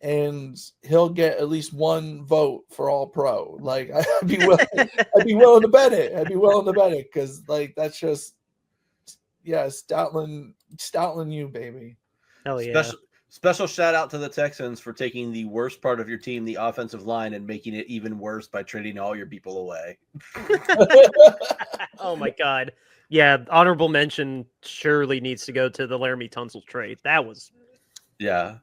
Speaker 3: and he'll get at least one vote for all pro. Like I'd be willing to bet it. I'd be willing to bet it. Cause like, that's just, yeah. Stoutland you, baby.
Speaker 2: Hell yeah.
Speaker 4: Special shout out to the Texans for taking the worst part of your team, the offensive line, and making it even worse by trading all your people away.
Speaker 2: Oh my God. Yeah, honorable mention surely needs to go to the Laramie Tunsil trade. That was... Yeah,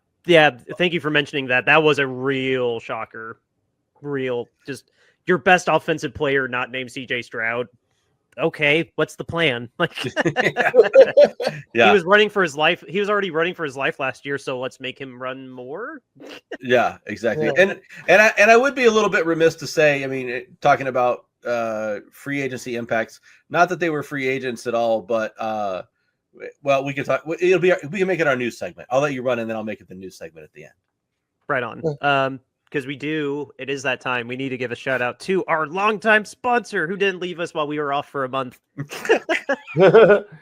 Speaker 2: thank you for mentioning that. That was a real shocker. Just your best offensive player not named CJ Stroud. Okay, what's the plan? Like,
Speaker 4: yeah.
Speaker 2: He was running for his life. He was already running for his life last year, so let's make him run more.
Speaker 4: Yeah, exactly. Yeah. And I would be a little bit remiss to say, I mean, talking about free agency impacts, not that they were free agents at all, but well, we can talk. We can make it our news segment. I'll let you run, and then I'll make it the news segment at the end.
Speaker 2: Right on. Because it is that time. We need to give a shout out to our longtime sponsor who didn't leave us while we were off for a month.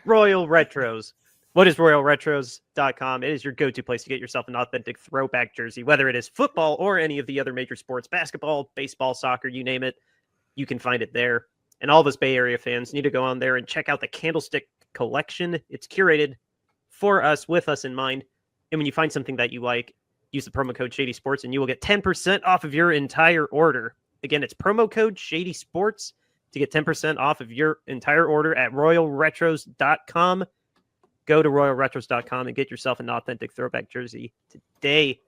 Speaker 2: Royal Retros. What is RoyalRetros.com? It is your go-to place to get yourself an authentic throwback jersey, whether it is football or any of the other major sports, basketball, baseball, soccer, you name it. You can find it there. And all of us Bay Area fans need to go on there and check out the Candlestick collection. It's curated for us, with us in mind. And when you find something that you like, use the promo code Shady Sports and you will get 10% off of your entire order. Again, it's promo code Shady Sports to get 10% off of your entire order at royalretros.com. Go to royalretros.com and get yourself an authentic throwback jersey today.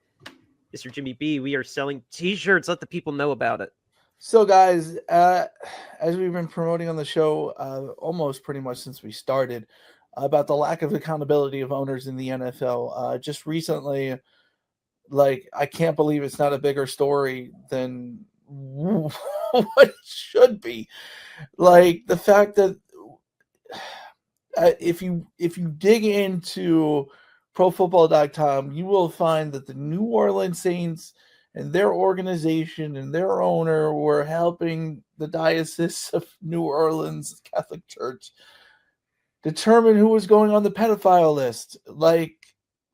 Speaker 2: Mr. Jimmy B, we are selling t-shirts. Let the people know about it.
Speaker 3: So, guys, as we've been promoting on the show almost pretty much since we started, about the lack of accountability of owners in the NFL, just recently, like, I can't believe it's not a bigger story than what it should be. Like, the fact that if you dig into ProFootball.com, you will find that the New Orleans Saints and their organization and their owner were helping the Diocese of New Orleans Catholic Church determine who was going on the pedophile list. Like,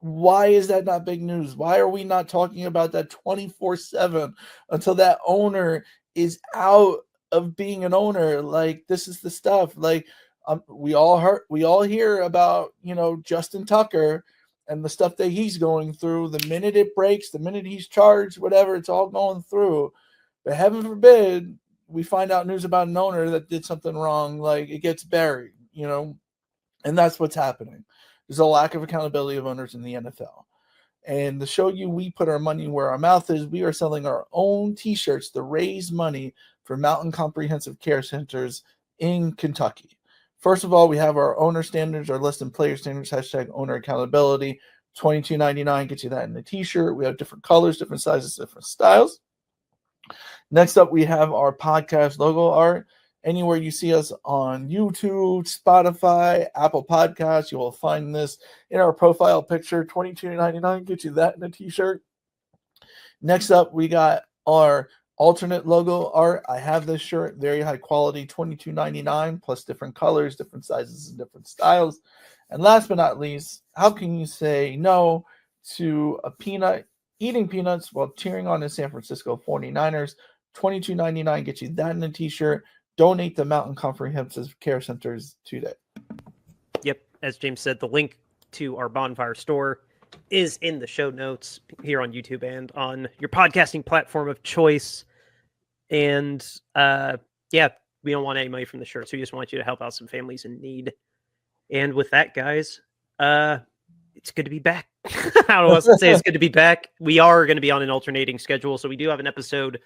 Speaker 3: why is that not big news? Why are we not talking about that 24/7 until that owner is out of being an owner? Like, this is the stuff. Like, we all hear about, Justin Tucker and the stuff that he's going through. The minute it breaks, the minute he's charged, whatever, it's all going through. But heaven forbid we find out news about an owner that did something wrong. Like, it gets buried, and that's what's happening. There's a lack of accountability of owners in the NFL. And to show you we put our money where our mouth is, we are selling our own t-shirts to raise money for Mountain Comprehensive Care Centers in Kentucky. First of all, we have our owner standards, our list and player standards, #owner accountability. $22.99 gets you that in a t-shirt. We have different colors, different sizes, different styles. Next up, we have our podcast logo art. Anywhere you see us on YouTube, Spotify, Apple Podcasts, you will find this in our profile picture. $22.99 gets you that in a t-shirt. Next up, we got our alternate logo art. I have this shirt, very high quality, $22.99 plus different colors, different sizes, and different styles. And last but not least, how can you say no to a peanut, eating peanuts while cheering on the San Francisco 49ers? $22.99 gets you that in a t-shirt. Donate to Mountain Comprehensive Care Centers today.
Speaker 2: Yep, as James said, the link to our Bonfire store is in the show notes here on YouTube and on your podcasting platform of choice. And we don't want any money from the shirts. We just want you to help out some families in need. And with that, guys, it's good to be back. I don't know what to say. It's good to be back. We are going to be on an alternating schedule. So we do have an episode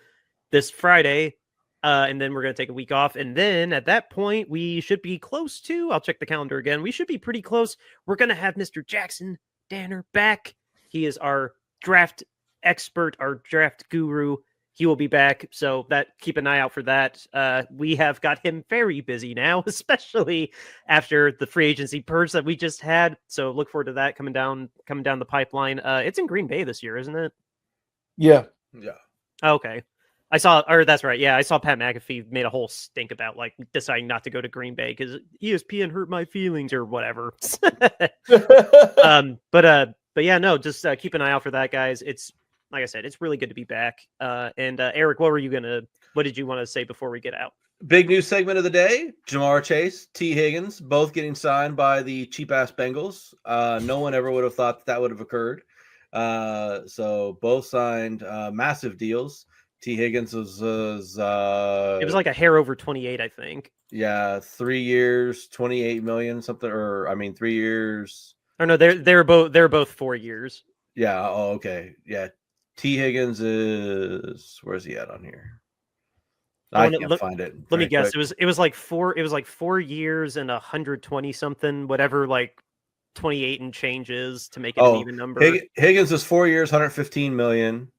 Speaker 2: this Friday. And then we're going to take a week off. And then at that point, we should be close to, I'll check the calendar again. We should be pretty close. We're going to have Mr. Jackson Danner back. He is our draft expert, our draft guru. He will be back. So keep an eye out for that. We have got him very busy now, especially after the free agency purge that we just had. So look forward to that coming down the pipeline. It's in Green Bay this year, isn't it?
Speaker 3: Yeah.
Speaker 2: Okay. That's right. Yeah, I saw Pat McAfee made a whole stink about like deciding not to go to Green Bay because ESPN hurt my feelings or whatever. But yeah, no, just keep an eye out for that, guys. It's like I said, it's really good to be back. And Eric, what did you want to say before we get out?
Speaker 4: Big news segment of the day: Jamar Chase, T. Higgins, both getting signed by the cheap ass Bengals. No one ever would have thought that would have occurred. So both signed massive deals. T. Higgins was
Speaker 2: it was like a hair over 28, I think.
Speaker 4: Yeah, 3 years, 28 million something, 3 years.
Speaker 2: Oh no, they're both 4 years.
Speaker 4: Yeah. Oh, okay. Yeah. T. Higgins is, where's he at on here? I can't find it.
Speaker 2: Let me guess. Quick. It was like 4 years and 120 something, whatever, like 28 and changes to make it an even number.
Speaker 4: Higgins is 4 years, 115 million.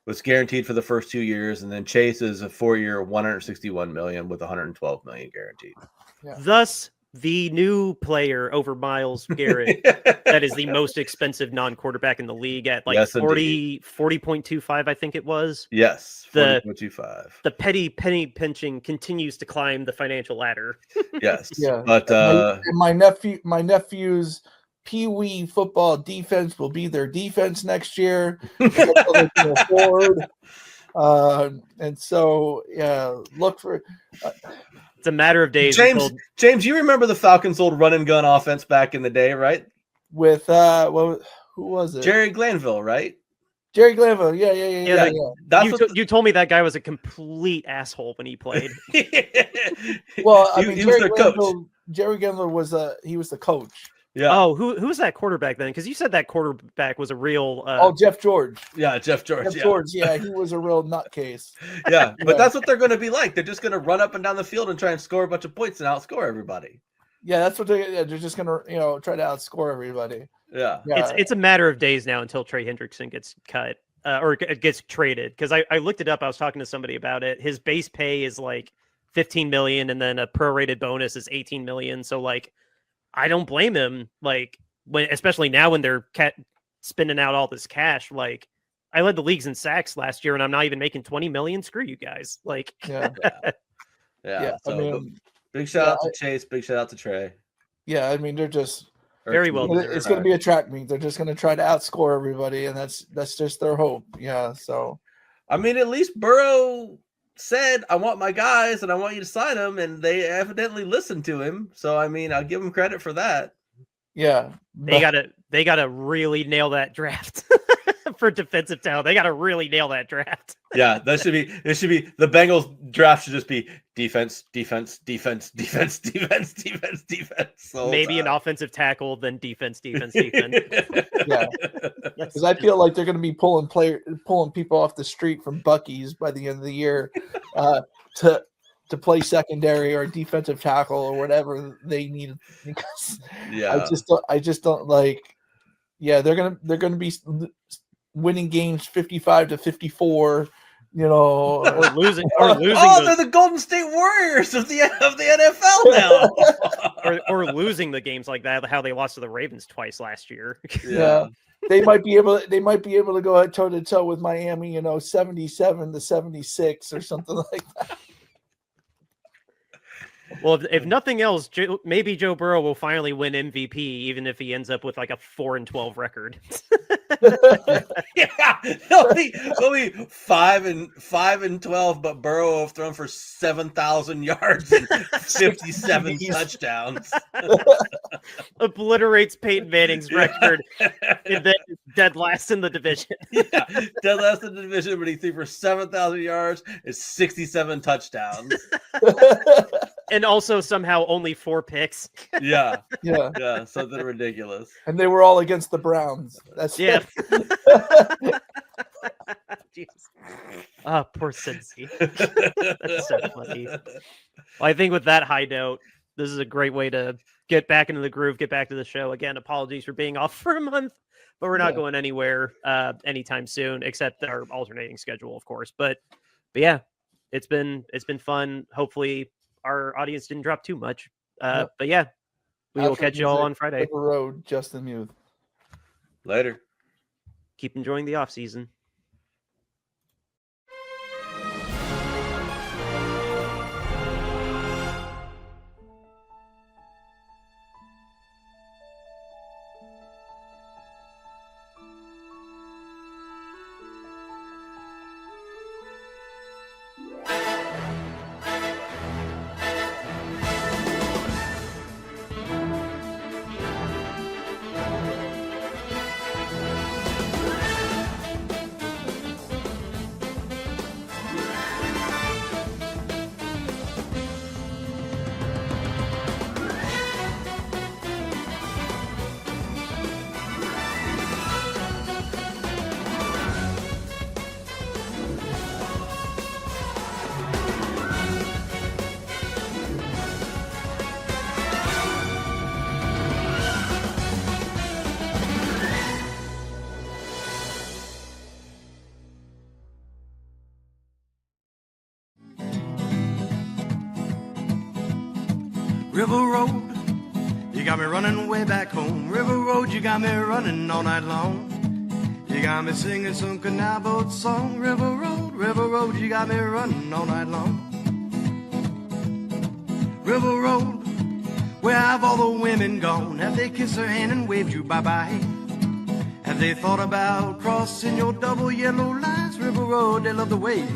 Speaker 4: Was guaranteed for the first 2 years, and then Chase is a 4-year, 161 million with 112 million guaranteed.
Speaker 3: Yeah.
Speaker 2: Thus, the new player over Myles Garrett that is the most expensive non-quarterback in the league at like 40.25, I think it was.
Speaker 4: Yes, 40.25.
Speaker 2: The penny pinching continues to climb the financial ladder.
Speaker 4: Yes,
Speaker 3: yeah.
Speaker 4: But
Speaker 3: my nephew's Pee-wee football defense will be their defense next year. And so, yeah, look for
Speaker 2: It's a matter of days.
Speaker 4: James, you remember the Falcons' old run and gun offense back in the day, right?
Speaker 3: With who was it?
Speaker 4: Jerry Glanville, right?
Speaker 3: Jerry Glanville. Yeah.
Speaker 2: You told me that guy was a complete asshole when he played.
Speaker 3: Well, I mean,
Speaker 4: he was their coach.
Speaker 3: Jerry Glanville was the coach.
Speaker 2: Yeah. Oh, who was that quarterback then? Because you said that quarterback was a real.
Speaker 3: Jeff George.
Speaker 4: Yeah, Jeff George.
Speaker 3: Yeah, he was a real nutcase.
Speaker 4: Yeah, but that's what they're going to be like. They're just going to run up and down the field and try and score a bunch of points and outscore everybody.
Speaker 3: Yeah, that's what they're just going to try to outscore everybody.
Speaker 4: Yeah.
Speaker 2: It's a matter of days now until Trey Hendrickson gets cut or gets traded. Because I looked it up. I was talking to somebody about it. His base pay is like $15 million, and then a prorated bonus is $18 million. So like, I don't blame him. Like especially now when they're spending out all this cash. Like I led the leagues in sacks last year, and I'm not even making $20 million. Screw you guys. Like
Speaker 4: yeah. So,
Speaker 3: I mean,
Speaker 4: big shout out to Chase. Big shout out to Trey.
Speaker 3: Yeah, I mean they're just
Speaker 2: very well.
Speaker 3: It's going to be a track meet. They're just going to try to outscore everybody, and that's just their hope. Yeah. So,
Speaker 4: I mean, at least Burrow said, I want my guys and I want you to sign them, and they evidently listened to him. So I mean, I'll give him credit for that.
Speaker 3: Yeah.
Speaker 2: They gotta really nail that draft for defensive talent. They gotta really nail that draft.
Speaker 4: Yeah, it should be the Bengals draft should just be defense. So
Speaker 2: maybe an offensive tackle, then defense.
Speaker 3: Yeah. Because I feel like they're going to be pulling people off the street from Buc-ee's by the end of the year to play secondary or defensive tackle or whatever they need. Because I just don't like. Yeah, they're gonna be winning games 55-54.
Speaker 2: Or losing.
Speaker 4: Oh, they're the Golden State Warriors of the NFL
Speaker 3: now.
Speaker 2: or losing the games like that, how they lost to the Ravens twice last year.
Speaker 3: Yeah. They might be able to go toe to toe with Miami, 77-76 or something like that.
Speaker 2: Well, if nothing else, maybe Joe Burrow will finally win MVP, even if he ends up with like a 4-12 record.
Speaker 4: Yeah, he'll be 5-12, but Burrow will have thrown for 7,000 yards and 57 touchdowns.
Speaker 2: Obliterates Peyton Manning's record, and then dead last in the division.
Speaker 4: Yeah, dead last in the division, but he threw for 7,000 yards and 67 touchdowns.
Speaker 2: And also somehow only 4 picks.
Speaker 4: Yeah, something ridiculous.
Speaker 3: And they were all against the Browns. That's
Speaker 2: poor Cincy. That's so funny. Well, I think with that high note, this is a great way to get back into the groove, get back to the show. Again, apologies for being off for a month, but we're not going anywhere anytime soon, except our alternating schedule, of course. But yeah, it's been fun. Hopefully our audience didn't drop too much. But yeah, we will catch you all on Friday.
Speaker 3: River Road, Justin Muth.
Speaker 4: Later.
Speaker 2: Keep enjoying the off season.
Speaker 1: River Road, you got me running way back home. River Road, you got me running all night long. You got me singing some canal boat song. River Road, you got me running all night long. River Road, where have all the women gone? Have they kissed her hand and waved you bye-bye? Have they thought about crossing your double yellow lines? River Road, they love the way you